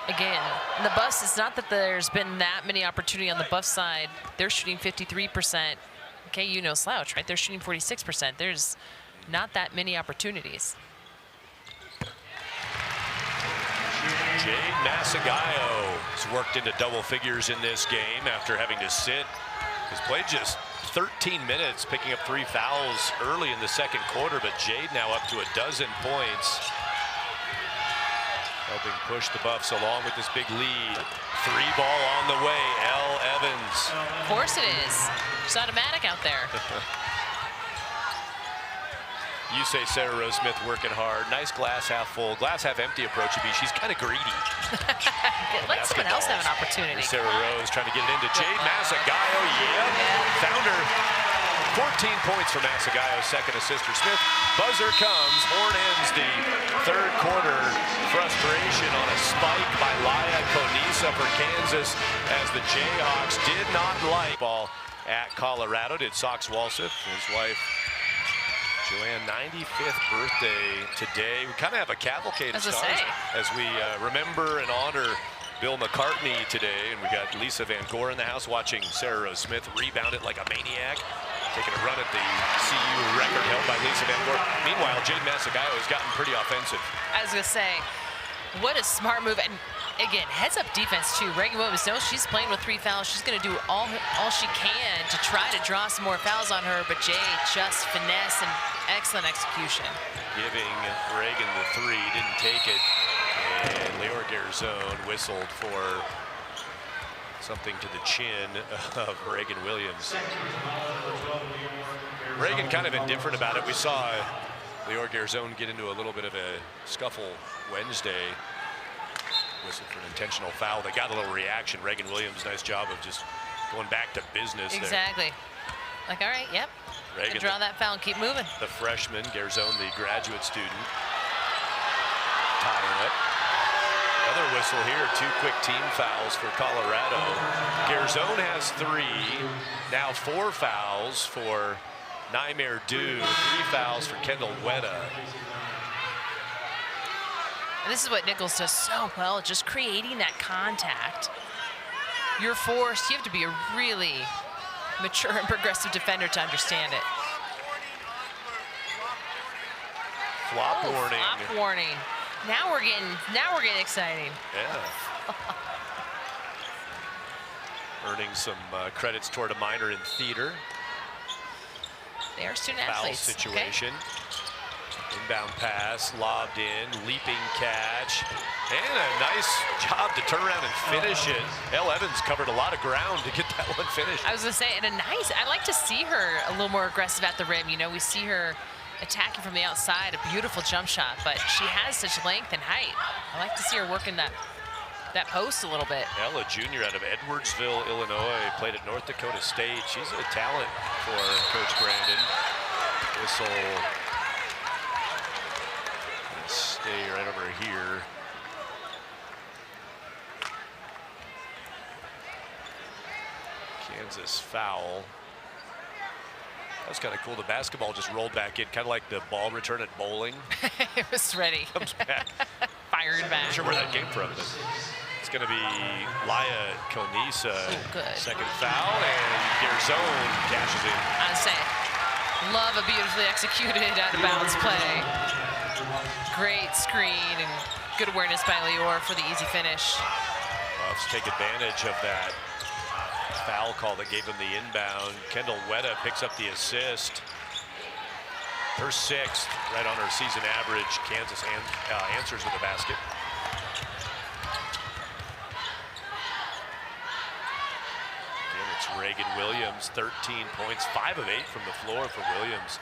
Again, the Buffs, it's not that there's been that many opportunity on the Buff side. They're shooting 53%. Okay, you know slouch, right? They're shooting 46%. There's not that many opportunities. Jade Masagayo has worked into double figures in this game after having to sit. Has played just 13 minutes, picking up 3 fouls early in the second quarter, but Jade now up to 12 points. Helping push the Buffs along with this big lead. 3 ball on the way, Elle Evans. Of course it is. She's automatic out there. You say Sarah Rose Smith working hard. Nice glass half full, glass half empty approach would be. She's kind of greedy. Let someone else have an opportunity. Sarah Rose trying to get it into Jade Masagayo. Yeah. Found her. 14 points for Masagayo, second assist for Smith. Buzzer comes. Horn ends the third quarter. Frustration on a spike by Laya Conisa for Kansas as the Jayhawks did not like ball at Colorado. Did Sox Walseth, his wife Joanne, 95th birthday today. We kind of have a cavalcade of stars as we remember and honor Bill McCartney today. And we got Lisa Van Gore in the house watching Sarah Rose Smith rebound it like a maniac, taking a run at the CU record held by Lisa Van Gore. Meanwhile, Jade Masagayo has gotten pretty offensive. I was going to say, what a smart move. And again, heads up defense too. Reagan Williams knows she's playing with 3 fouls. She's going to do all she can to try to draw some more fouls on her, but Jade just finesse and excellent execution. Giving Reagan the 3, didn't take it. And Leor Garzone whistled for something to the chin of Reagan Williams. Reagan kind of indifferent about it. We saw Leor Garzone get into a little bit of a scuffle Wednesday. Whistle for an intentional foul. They got a little reaction. Reagan Williams, nice job of just going back to business there. Exactly. Like, all right, yep. Reagan, draw that foul and keep moving. The freshman, Garzone, the graduate student. Tying up. Another whistle here, 2 quick team fouls for Colorado. Garzone has 3, now 4 fouls for Naimere Dew, 3 fouls for Kendall Weta. And this is what Nichols does so well, just creating that contact. You're forced, you have to be a really mature and progressive defender to understand it. Flop warning. Flop warning. Now we're getting exciting. Yeah. Earning some credits toward a minor in theater. They are student Foul athletes. situation. Okay. Inbound pass, lobbed in, leaping catch, and a nice job to turn around and finish it. Elle Evans covered a lot of ground to get that one finished. I was gonna say, and I like to see her a little more aggressive at the rim. You know, we see her attacking from the outside, a beautiful jump shot, but she has such length and height. I like to see her working that post a little bit. Ella Jr. out of Edwardsville, Illinois, played at North Dakota State. She's a talent for Coach Brandon. This will stay right over here. Kansas foul. That was kind of cool. The basketball just rolled back in, kind of like the ball return at bowling. It was ready. Comes back. Fired back. Not sure where that came from, but it's going to be Laya Konisa. Second foul, and Garzone cashes in. I'd say, love a beautifully executed out of bounds play. Great screen and good awareness by Lior for the easy finish. Buffs take advantage of that foul call that gave him the inbound. Kendall Wetta picks up the assist. Her sixth, right on her season average. Kansas answers with a basket. Again, it's Reagan Williams, 13 points, 5 of 8 from the floor for Williams.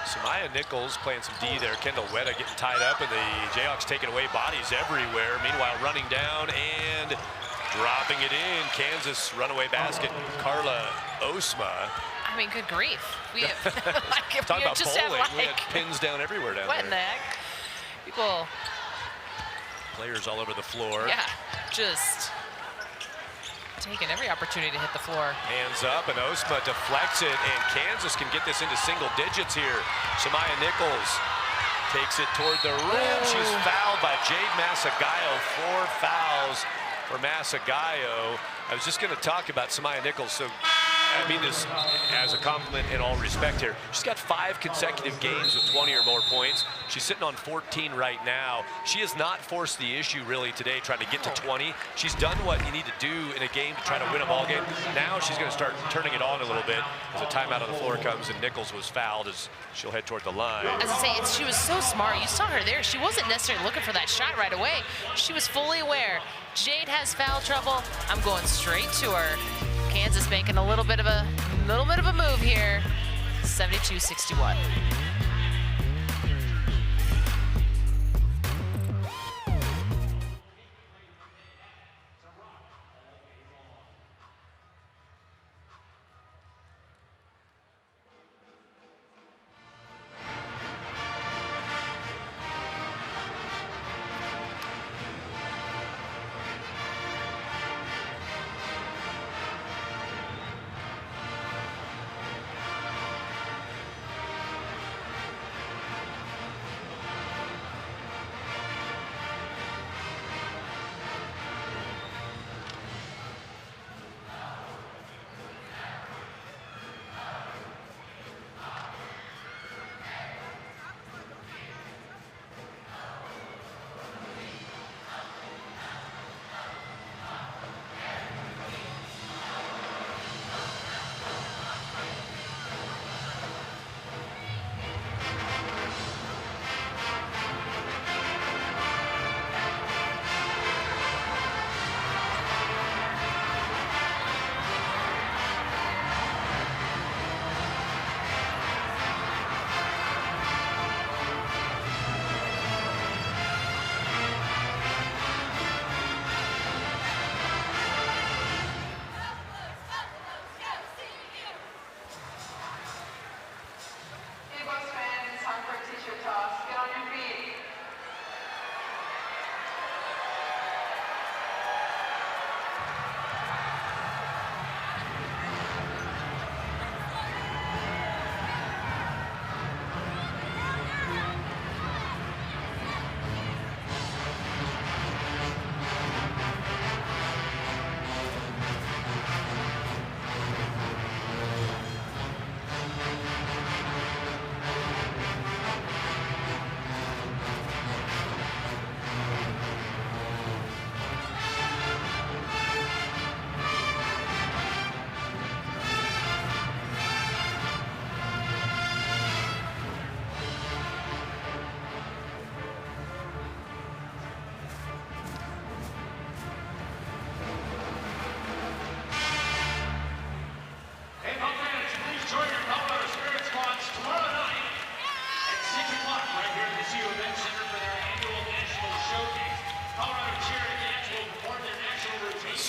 Samaya Nichols playing some D there. Kendall Wetta getting tied up, and the Jayhawks taking away bodies everywhere. Meanwhile, running down and dropping it in. Kansas runaway basket. Carla Osma. I mean, good grief. We have, Talk about just bowling. have, We had pins down everywhere down what there. in the heck? People. Players all over the floor. Yeah, just taking every opportunity to hit the floor. Hands up, and Osma deflects it, and Kansas can get this into single digits here. Samaya Nichols takes it toward the rim. She's fouled by Jade Masagayo. 4 fouls for Masagayo. I was just going to talk about Samaya Nichols, so I mean this as a compliment in all respect here. She's got 5 consecutive games with 20 or more points. She's sitting on 14 right now. She has not forced the issue really today, trying to get to 20. She's done what you need to do in a game to try to win a ball game. Now she's going to start turning it on a little bit as a timeout on the floor comes, and Nichols was fouled as she'll head toward the line. As I say, she was so smart. You saw her there. She wasn't necessarily looking for that shot right away. She was fully aware. Jade has foul trouble. I'm going straight to her. Kansas making a little bit of a move here. 72-61.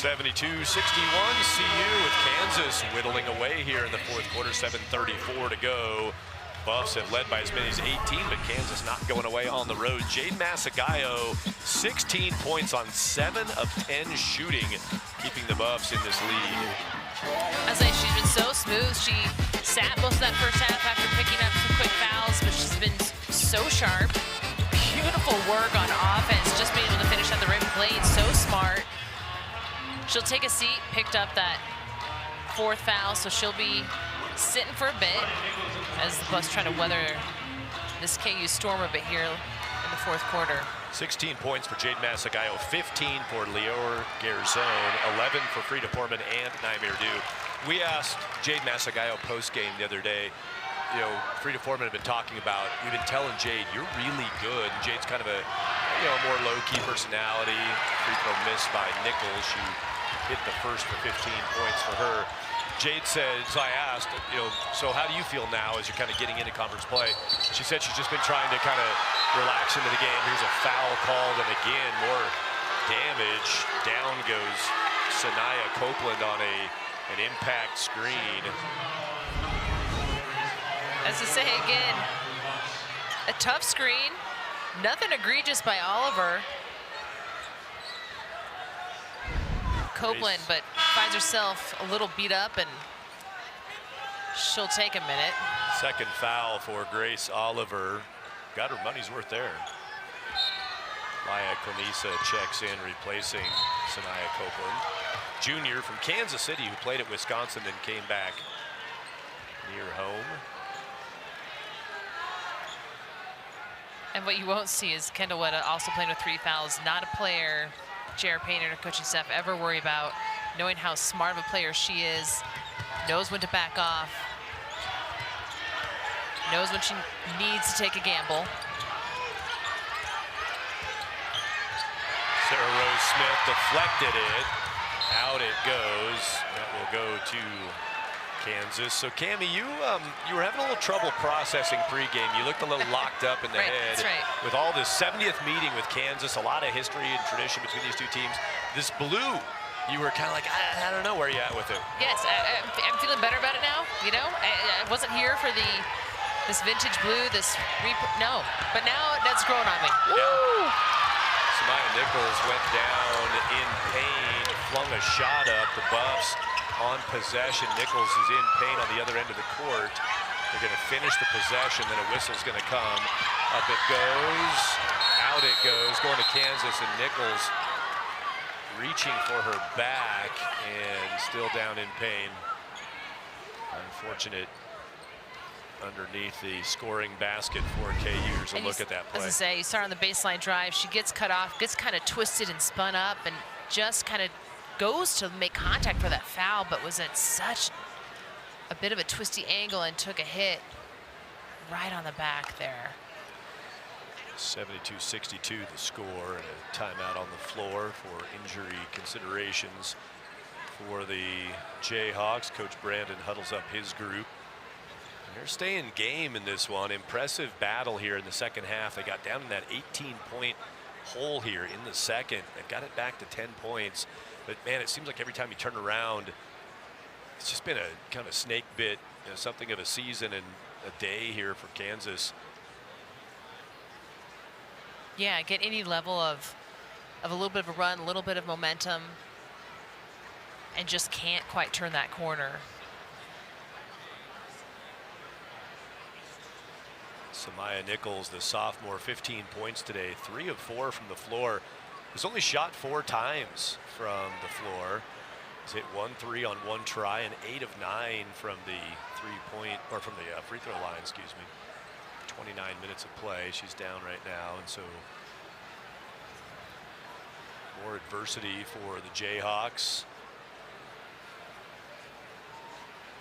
72-61, CU with Kansas whittling away here in the fourth quarter, 7:34 to go. Buffs have led by as many as 18, but Kansas not going away on the road. Jade Masagayo, 16 points on 7 of 10 shooting, keeping the Buffs in this lead. I was like, she's been so smooth. She sat most of that first half after picking up some quick fouls, but she's been so sharp. Beautiful work on offense, just being able to finish at the rim, playing so smart. She'll take a seat, picked up that 4th foul, so she'll be sitting for a bit as the Buffs try to weather this KU storm a bit here in the fourth quarter. 16 points for Jade Masagayo, 15 for Lior Garzone, 11 for Frida Foreman and Naimir Du. We asked Jade Masagayo post-game the other day, you know, Frida Foreman had been talking about, we've been telling Jade, you're really good. And Jade's kind of a, you know, more low-key personality. Free throw missed by Nichols. She hit the first for 15 points for her. Jade said, so I asked, you know, so how do you feel now as you're kind of getting into conference play? She said she's just been trying to kind of relax into the game. Here's a foul called, and again, more damage. Down goes Sanaya Copeland on an impact screen. As I say again, a tough screen, nothing egregious by Oliver. Copeland, but finds herself a little beat up, and she'll take a minute. Second foul for Grace Oliver. Got her money's worth there. Maya Konisa checks in, replacing Sanaya Copeland. Junior from Kansas City who played at Wisconsin and came back near home. And what you won't see is Kendall Wetta also playing with 3 fouls. Not a player J.R. Payne and her coaching staff ever worry about, knowing how smart of a player she is, knows when to back off, knows when she needs to take a gamble. Sarah Rose Smith deflected it. Out it goes. That will go to Kansas. So Cammie, you were having a little trouble processing pregame. You looked a little locked up in the head. That's right. With all this 70th meeting with Kansas, a lot of history and tradition between these two teams. This blue, you were kind of like, I don't know where you at with it. Yes, I'm feeling better about it now. You know, I wasn't here for this vintage blue, no, but now that's growing on me. Yeah. Woo! Samaya Nichols went down in pain, flung a shot up. The Buffs on possession. Nichols is in pain on the other end of the court. They're going to finish the possession, then a whistle's going to come. Up it goes, out it goes, going to Kansas, and Nichols reaching for her back and still down in pain. Unfortunate underneath the scoring basket for KU. Here's a look at that play. As I say, you start on the baseline drive, she gets cut off, gets kind of twisted and spun up, and just kind of goes to make contact for that foul, but was at such a bit of a twisty angle and took a hit right on the back there. 72-62 the score, and a timeout on the floor for injury considerations for the Jayhawks. Coach Brandon huddles up his group. And they're staying game in this one. Impressive battle here in the second half. They got down in that 18-point hole here in the second. They got it back to 10 points. But man, it seems like every time you turn around, it's just been a kind of snake bit, you know, something of a season and a day here for Kansas. Yeah, get any level of a little bit of a run, a little bit of momentum, and just can't quite turn that corner. Samaya Nichols, the sophomore, 15 points today, 3 of 4 from the floor. Has only shot 4 times from the floor. He's hit 1 3 on 1 try and 8 of 9 from the free throw line, excuse me. 29 minutes of play. She's down right now, and so more adversity for the Jayhawks.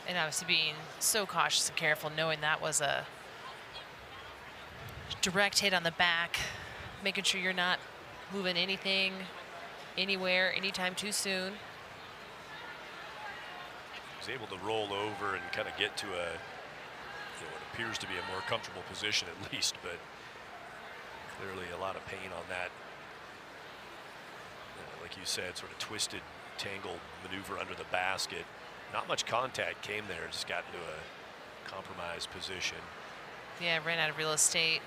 And obviously being so cautious and careful, knowing that was a direct hit on the back, making sure you're not moving anything, anywhere, anytime too soon. He's able to roll over and kind of get to what appears to be a more comfortable position at least, but clearly a lot of pain on that, like you said, sort of twisted tangled maneuver under the basket. Not much contact came there, just got into a compromised position. Yeah, ran out of real estate.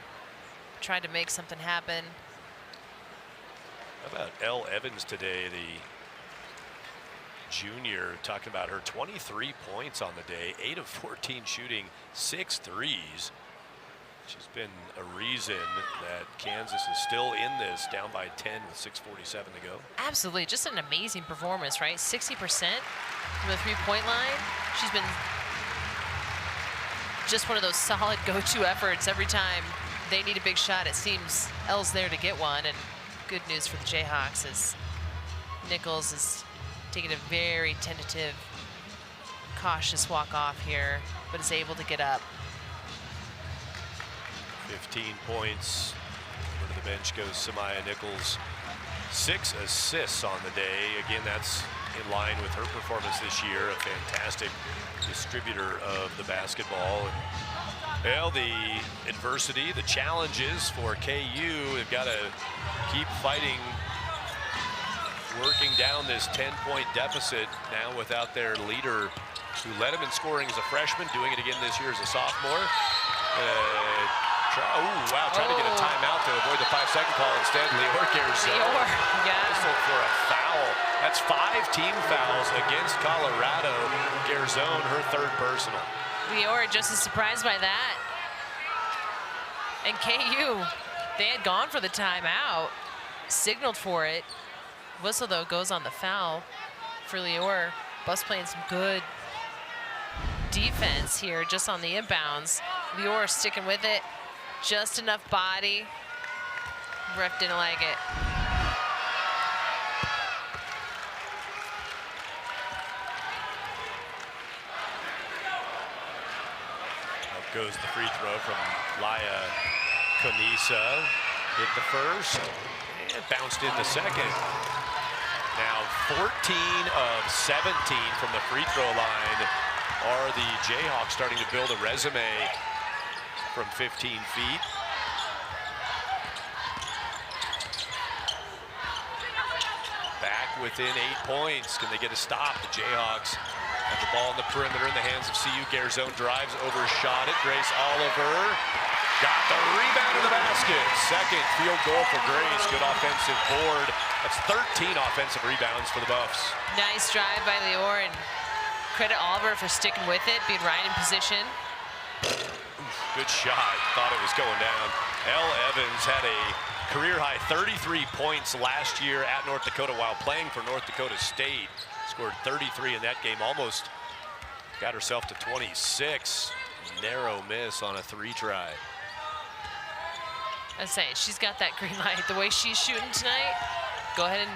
Tried to make something happen. How about Elle Evans today, the junior, talking about her 23 points on the day, 8 of 14 shooting, 6 threes. She's been a reason that Kansas is still in this, down by 10 with 6:47 to go. Absolutely, just an amazing performance, right? 60% from the three-point line. She's been just one of those solid go-to efforts every time they need a big shot. It seems Elle's there to get one, and good news for the Jayhawks is Nichols is taking a very tentative, cautious walk off here, but is able to get up. 15 points. Over to the bench goes Samaya Nichols. 6 assists on the day. Again, that's in line with her performance this year. A fantastic distributor of the basketball. And, well, the adversity, the challenges for KU, they've got to keep fighting, working down this 10-point deficit now without their leader, who led them in scoring as a freshman, doing it again this year as a sophomore. Trying to get a timeout to avoid the 5-second call. Instead, Lior Garzon whistled for a foul. That's 5 team fouls against Colorado. Garzon, her 3rd personal. Lior just as surprised by that. And KU, they had gone for the timeout, signaled for it. Whistle, though, goes on the foul for Lior. Buffs playing some good defense here just on the inbounds. Lior sticking with it. Just enough body. Ref didn't like it. Up goes the free throw from Laya Konisa. Hit the first and bounced in the second. Now 14 of 17 from the free throw line are the Jayhawks starting to build a resume from 15 feet. Back within 8 points. Can they get a stop? The Jayhawks have the ball in the perimeter in the hands of CU. Garzon drives, overshot it. Grace Oliver got the rebound in the basket. Second field goal for Grace. Good offensive board. That's 13 offensive rebounds for the Buffs. Nice drive by Lior, and credit Oliver for sticking with it, being right in position. Good shot. Thought it was going down. Elle Evans had a career-high 33 points last year at North Dakota while playing for North Dakota State. Scored 33 in that game. Almost got herself to 26. Narrow miss on a 3 try. I say, she's got that green light. The way she's shooting tonight, go ahead and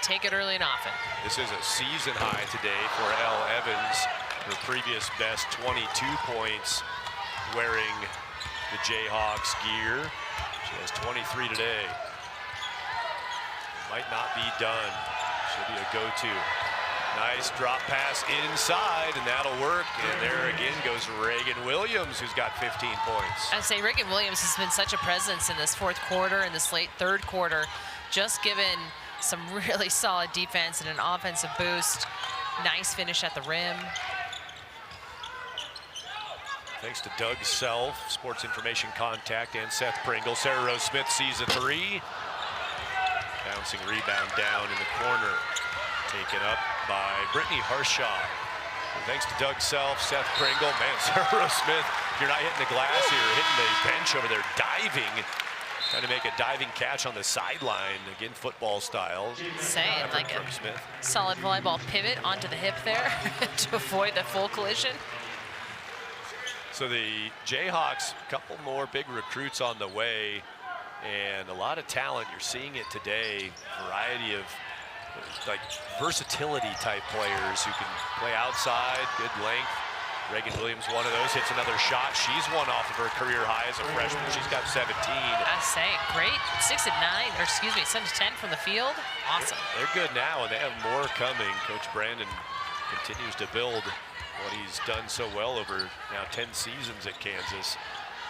take it early and often. This is a season high today for Elle Evans. Her previous best 22 points wearing the Jayhawks gear. She has 23 today. Might not be done. She'll be a go-to. Nice drop pass inside, and that'll work. And there again goes Reagan Williams, who's got 15 points. I say Reagan Williams has been such a presence in this 4th quarter and this late 3rd quarter, just given some really solid defense and an offensive boost. Nice finish at the rim. Thanks to Doug Self, Sports Information Contact, and Seth Pringle. Sarah Rose Smith sees a 3. Bouncing rebound down in the corner. Taken up by Brittany Harshaw. And thanks to Doug Self, Seth Pringle. Man, Sarah Rose Smith, if you're not hitting the glass here, hitting the bench over there, diving. Trying to make a diving catch on the sideline. Again, football style. Saying like a solid volleyball pivot onto the hip there to avoid the full collision. So the Jayhawks, a couple more big recruits on the way, and a lot of talent. You're seeing it today. Variety of like versatility type players who can play outside, good length. Reagan Williams, one of those, hits another shot. She's one off of her career high as a freshman. She's got 17. I say, great. 6 of 9, or excuse me, 7 of 10 from the field. Awesome. They're good now, and they have more coming. Coach Brandon continues to build what he's done so well over now 10 seasons at Kansas.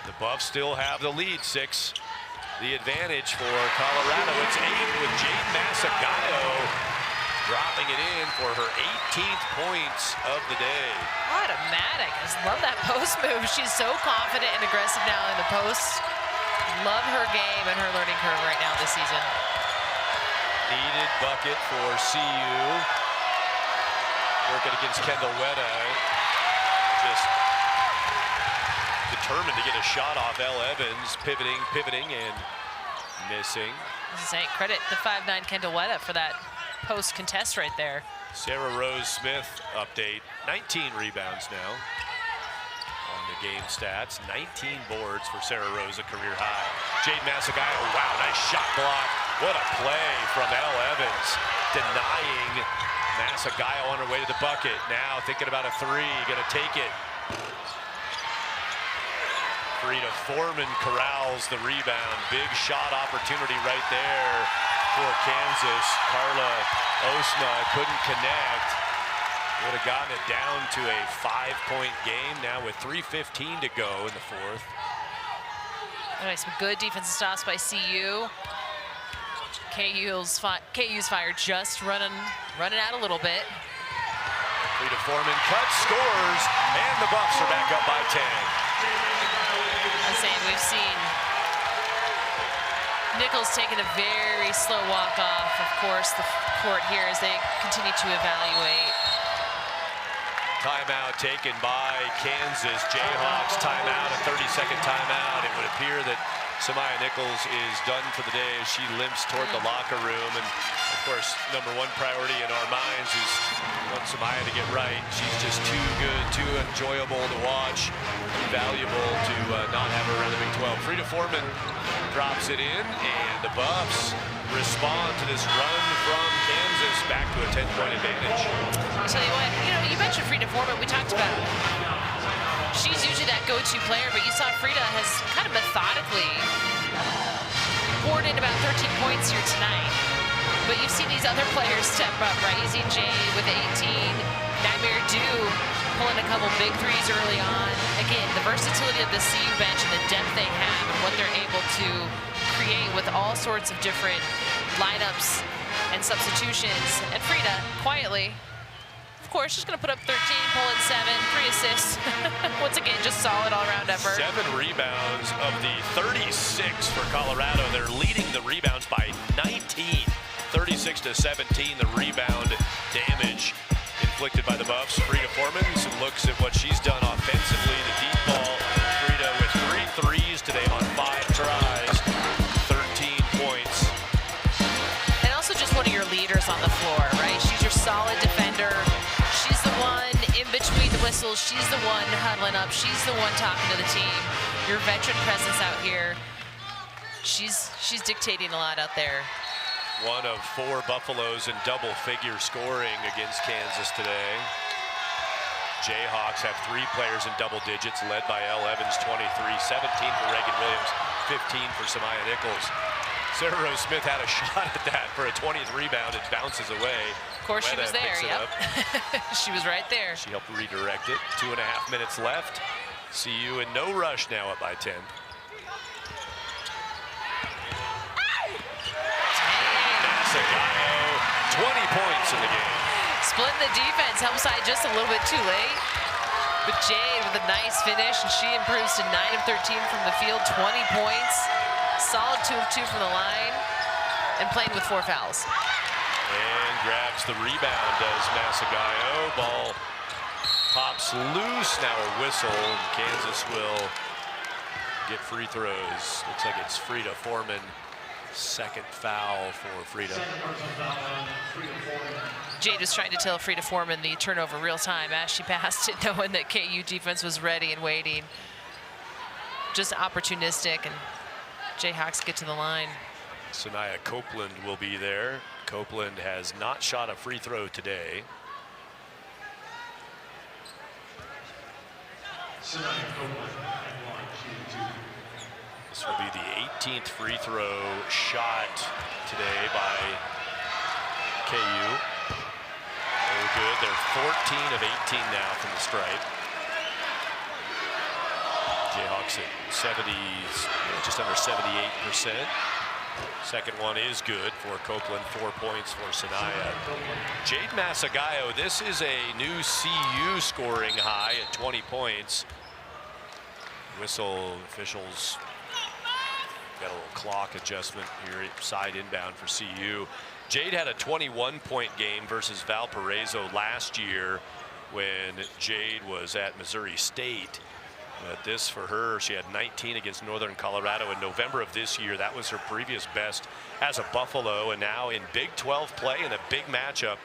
The Buffs still have the lead, 6. The advantage for Colorado. It's 8 with Jade Masagayo dropping it in for her 18th points of the day. Automatic. I just love that post move. She's so confident and aggressive now in the post. Love her game and her learning curve right now this season. Needed bucket for CU. Working against Kendall Wetta. Just determined to get a shot off. Elle Evans pivoting, and missing. Credit the 5'9" Kendall Wetta for that post contest right there. Sarah Rose Smith update. 19 rebounds now on the game stats. 19 boards for Sarah Rose, a career high. Jade Masagayo, wow, nice shot block. What a play from Elle Evans, denying Masagayo on her way to the bucket. Now thinking about a three, gonna take it. Frida Foreman corrals the rebound. Big shot opportunity right there for Kansas. Carla Osma couldn't connect. Would have gotten it down to a 5-point game now with 3:15 to go in the fourth. Nice, some good defensive stops by CU. KU's fire just running out a little bit. Frida Foreman cuts, scores, and the Buffs are back up by 10. I'm saying we've seen Nichols taking a very slow walk off, of course, the court here as they continue to evaluate. Timeout taken by Kansas Jayhawks. Timeout, a 30-second timeout. It would appear that Samaya Nichols is done for the day as she limps toward the locker room. And of course, number one priority in our minds is want Samaya to get right. She's just too good, too enjoyable to watch, valuable to not have her around the Big 12. Frida Foreman drops it in, and the Buffs respond to this run from Kansas back to a 10-point advantage. I'll tell you what, you mentioned Frida Foreman, we talked about it. She's usually that go-to player, but you saw Frida has kind of methodically poured in about 13 points here tonight. But you've seen these other players step up, right? Yazine Jay with 18, Naimir Du pulling a couple big threes early on. Again, the versatility of the CU bench and the depth they have and what they're able to create with all sorts of different lineups and substitutions. And Frida, quietly, of course, she's going to put up 13, pull in 7, 3 assists. Once again, just solid all-around effort. 7 rebounds of the 36 for Colorado. They're leading the rebounds by 19. 36-17, the rebound damage inflicted by the Buffs. Frida Foreman looks at what she's done offensively. The deep ball. Frida with 3 threes today on 5 tries. 13 points. And also just one of your leaders on the floor, right? She's your solid defender. She's the one in between the whistles. She's the one huddling up. She's the one talking to the team. Your veteran presence out here. She's dictating a lot out there. One of 4 Buffaloes in double-figure scoring against Kansas today. Jayhawks have 3 players in double digits, led by Elle Evans, 23, 17 for Reagan Williams, 15 for Samaya Nichols. Sarah Rose Smith had a shot at that for a 20th rebound. It bounces away. Of course, she was there, yep. She was right there. She helped redirect it. 2.5 minutes left. CU in no rush now, up by 10. Masagayo, 20 points in the game. Splitting the defense, help side just a little bit too late. But Jade with a nice finish, and she improves to 9 of 13 from the field, 20 points. Solid 2 of 2 from the line, and playing with 4 fouls. And grabs the rebound, does Masagayo. Ball pops loose, now a whistle. Kansas will get free throws. Looks like it's Frida Foreman. Second foul for Frida. Jade was trying to tell Frida Foreman the turnover real time as she passed it, knowing that KU defense was ready and waiting. Just opportunistic, and Jayhawks get to the line. Sanaya Copeland will be there. Copeland has not shot a free throw today. This will be the 18th free throw shot today by KU. Oh, good. They're 14 of 18 now from the stripe. Jayhawks at 70s, just under 78%. Second one is good for Copeland, 4 points for Sanaya. Jade Masagayo, this is a new CU scoring high at 20 points. Whistle officials got a little clock adjustment here, side inbound for CU. Jade had a 21-point game versus Valparaiso last year when Jade was at Missouri State. But this for her, she had 19 against Northern Colorado in November of this year. That was her previous best as a Buffalo, and now in Big 12 play in a big matchup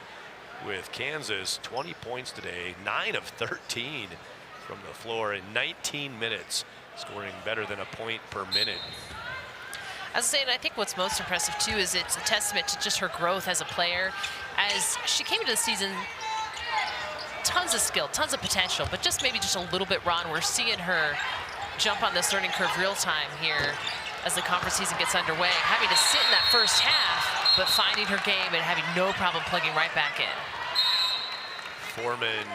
with Kansas. 20 points today, 9 of 13 from the floor in 19 minutes, scoring better than a point per minute. I was saying, I think what's most impressive too is it's a testament to just her growth as a player. As she came into the season, tons of skill, tons of potential, but just maybe just a little bit raw. And we're seeing her jump on this learning curve real time here as the conference season gets underway, having to sit in that first half, but finding her game and having no problem plugging right back in. Foreman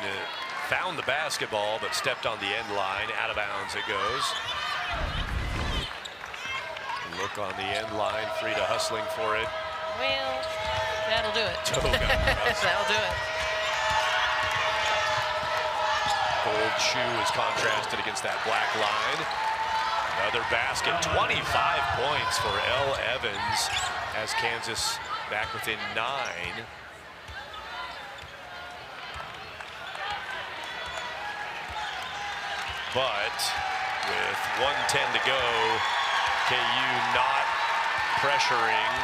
found the basketball, but stepped on the end line. Out of bounds it goes. Look on the end line, Frida hustling for it. Well, that'll do it. That'll do it. Gold shoe is contrasted against that black line. Another basket, 25 points for Elle Evans as Kansas back within 9. But with 1:10 to go, KU not pressuring.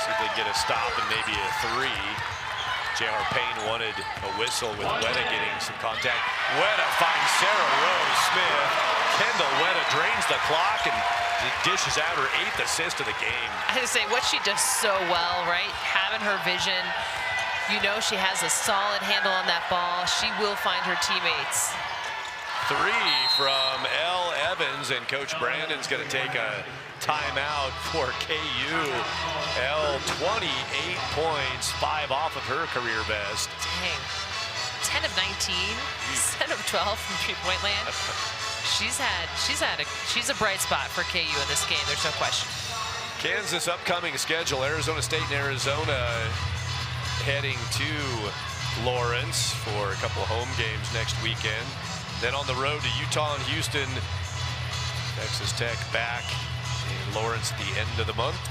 See if they get a stop and maybe a 3. J.R. Payne wanted a whistle with Weta getting some contact. Weta finds Sarah Rose Smith. Kendall Weta drains the clock and dishes out her 8th assist of the game. I had to say, what she does so well, right? Having her vision. You know she has a solid handle on that ball. She will find her teammates. 3 from Elle Evans, and Coach Brandon's going to take a timeout for KU. Elle, 28 points, 5 off of her career best. Dang. 10 of 19, 10 of 12 from three-point land. She's a bright spot for KU in this game, there's no question. Kansas upcoming schedule, Arizona State and Arizona heading to Lawrence for a couple of home games next weekend. Then on the road to Utah and Houston. Texas Tech back in Lawrence at the end of the month. 2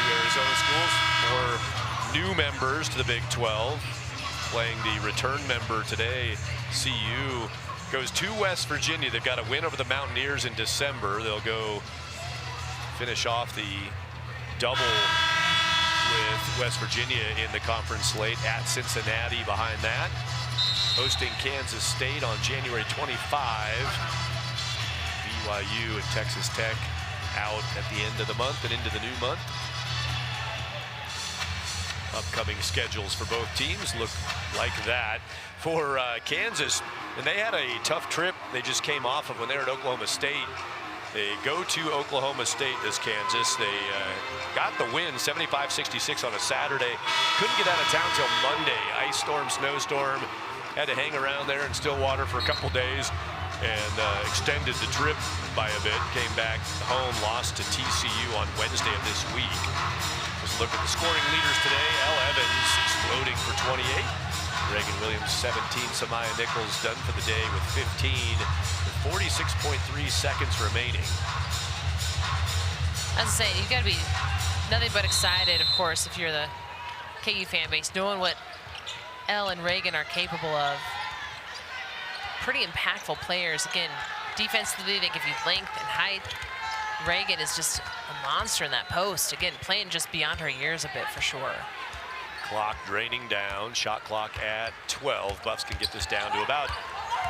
Arizona schools, more new members to the Big 12. Playing the return member today, CU goes to West Virginia. They've got a win over the Mountaineers in December. They'll go finish off the double with West Virginia in the conference slate, at Cincinnati behind that. Hosting Kansas State on January 25. BYU and Texas Tech out at the end of the month and into the new month. Upcoming schedules for both teams look like that. For Kansas, and they had a tough trip they just came off of when they were at Oklahoma State. They go to Oklahoma State, this Kansas. They got the win, 75-66 on a Saturday. Couldn't get out of town till Monday. Ice storm, snowstorm. Had to hang around there in Stillwater for a couple days and extended the trip by a bit. Came back home, lost to TCU on Wednesday of this week. Let's look at the scoring leaders today. Elle Evans exploding for 28. Reagan Williams 17. Samaya Nichols done for the day with 15. With 46.3 seconds remaining. As I say, you got to be nothing but excited, of course, if you're the KU fan base, knowing what Elle and Reagan are capable of. Pretty impactful players. Again, defensively, they give you length and height. Reagan is just a monster in that post. Again, playing just beyond her years a bit for sure. Clock draining down. Shot clock at 12. Buffs can get this down to about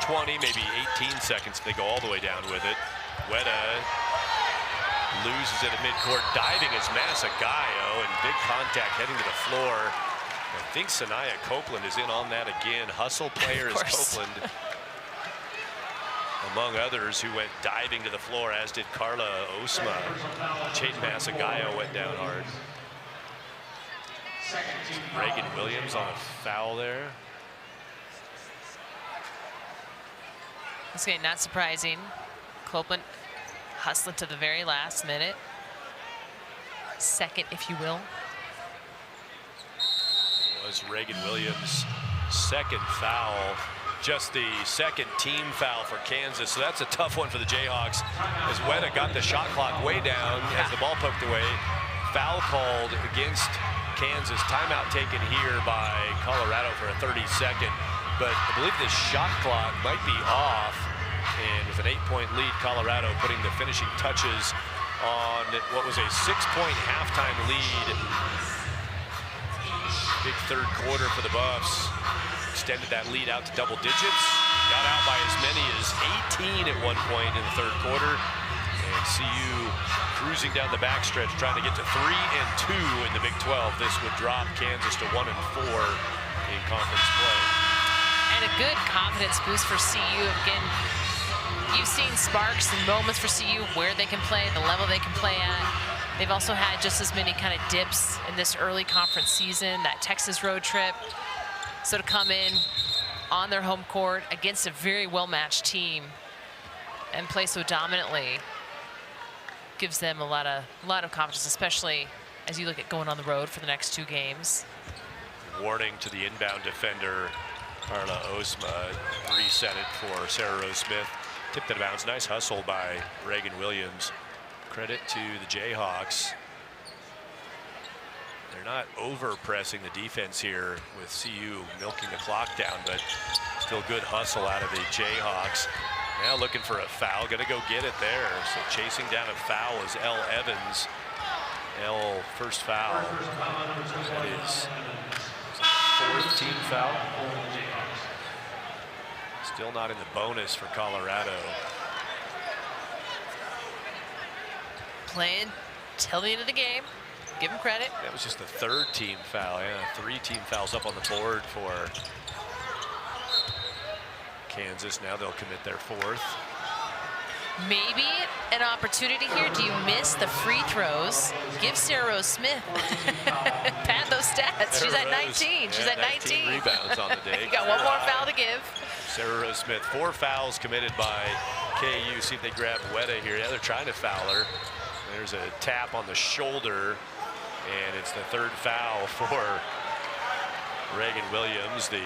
20, maybe 18 seconds if they go all the way down with it. Weta loses it at midcourt. Diving is Masagayo, and big contact heading to the floor. I think Sanaya Copeland is in on that again. Hustle player is Copeland. Among others who went diving to the floor, as did Carla Osma. Jade Masagayo went down hard. Reagan Williams on a foul there. Okay, not surprising. Copeland hustling to the very last minute. second, if you will. Was Reagan Williams' second foul. Just the second team foul for Kansas. So that's a tough one for the Jayhawks as Weta got the shot clock way down as the ball poked away. Foul called against Kansas. Timeout taken here by Colorado for a 30-second. But I believe the shot clock might be off. And with an 8-point lead, Colorado putting the finishing touches on what was a 6-point halftime lead. Big third quarter for the Buffs. Extended that lead out to double digits. Got out by as many as 18 at one point in the third quarter. And CU cruising down the backstretch, trying to get to 3-2 in the Big 12. This would drop Kansas to 1-4 in conference play. And a good confidence boost for CU. Again, you've seen sparks and moments for CU where they can play, the level they can play at. They've also had just as many kind of dips in this early conference season, that Texas road trip. So to come in on their home court against a very well-matched team and play so dominantly gives them a lot of confidence, especially as you look at going on the road for the next 2 games. Warning to the inbound defender, Carla Osma. Reset it for Sarah Rose Smith. Tipped it out of bounds. Nice hustle by Reagan Williams. Credit to the Jayhawks. They're not over-pressing the defense here with CU milking the clock down, but still good hustle out of the Jayhawks. Now looking for a foul, gonna go get it there. So chasing down a foul is Elle Evans. Elle, first foul. That is 4th team foul. Still not in the bonus for Colorado. Playing till the end of the game. Give them credit. That was just the 3rd team foul. Yeah, 3 team fouls up on the board for Kansas. Now they'll commit their 4th. Maybe an opportunity here. Do you miss the free throws? Give Sarah Rose Smith. Pad those stats. She's at 19. She's at 19. Rebounds on the day. You got one more foul to give. Sarah Rose Smith, 4 fouls committed by KU. See if they grab Weta here. Yeah, they're trying to foul her. There's a tap on the shoulder, and it's the 3rd foul for Reagan Williams. The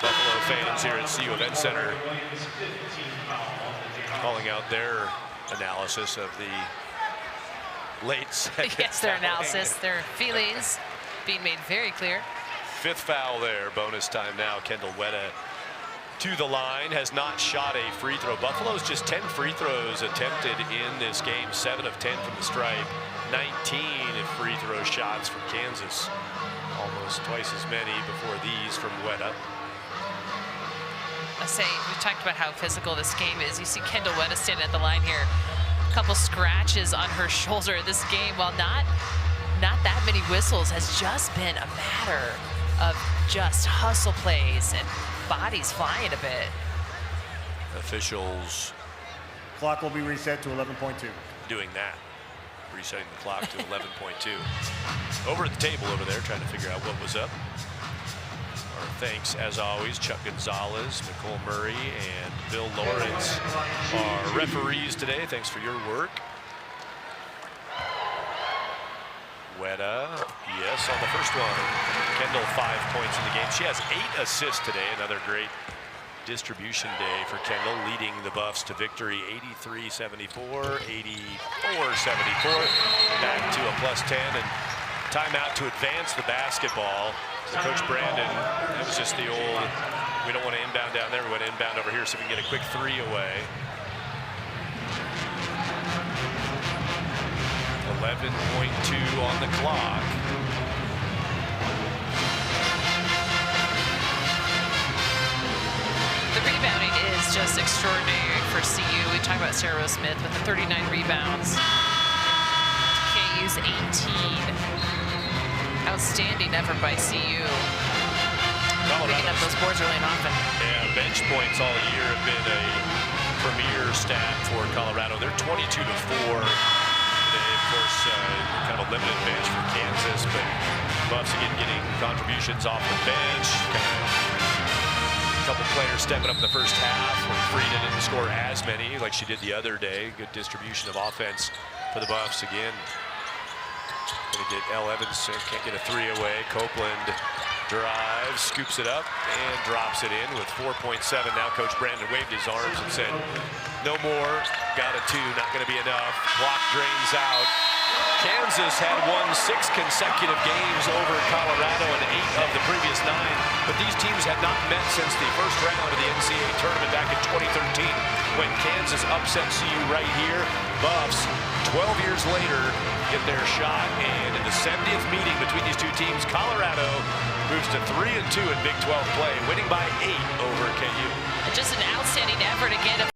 Buffalo fans here at CU Event Center calling out their analysis of the late second. Yes, their analysis, their feelings being made very clear. 5th foul there. Bonus time now. Kendall Weta to the line, has not shot a free throw. Buffalo's just 10 free throws attempted in this game, 7 of 10 from the stripe, 19 free throw shots from Kansas. Almost twice as many before these from Weta. I say, we talked about how physical this game is. You see Kendall Weta standing at the line here. A couple scratches on her shoulder. This game, while not that many whistles, has just been a matter of just hustle plays and bodies flying a bit. Officials. Clock will be reset to 11.2. Doing that. Resetting the clock to 11.2. Over at the table over there, trying to figure out what was up. Our thanks, as always, Chuck Gonzalez, Nicole Murray, and Bill Lawrence, our referees today. Thanks for your work. Weta, yes, on the first one. Kendall, 5 points in the game. She has 8 assists today. Another great distribution day for Kendall, leading the Buffs to victory 83-74, 84-74. Back to a +10 and timeout to advance the basketball. So Coach Brandon, that was just the old, we don't want to inbound down there, we want to inbound over here so we can get a quick 3 away. 11.2 on the clock. The rebounding is just extraordinary for CU. We talk about Sarah Rose Smith with the 39 rebounds. KU's 18. Outstanding effort by CU. Picking up those boards early and often. Yeah, bench points all year have been a premier stat for Colorado. They're 22-4. Of course, kind of a limited bench for Kansas, but Buffs again getting contributions off the bench. A couple players stepping up in the first half when Frida didn't score as many like she did the other day. Good distribution of offense for the Buffs again. Gonna get L. Evans, can't get a three away. Copeland drives, scoops it up, and drops it in with 4.7. Now Coach Brandon waved his arms and said, no more, got a 2, not gonna be enough. Clock drains out. Kansas had won 6 consecutive games over Colorado and 8 of the previous 9, but these teams had not met since the first round of the NCAA tournament back in 2013 when Kansas upset CU right here. Buffs, 12 years later, get their shot, and in the 70th meeting between these two teams, Colorado moves to 3-2 in Big 12 play, winning by 8 over KU. Just an outstanding effort again.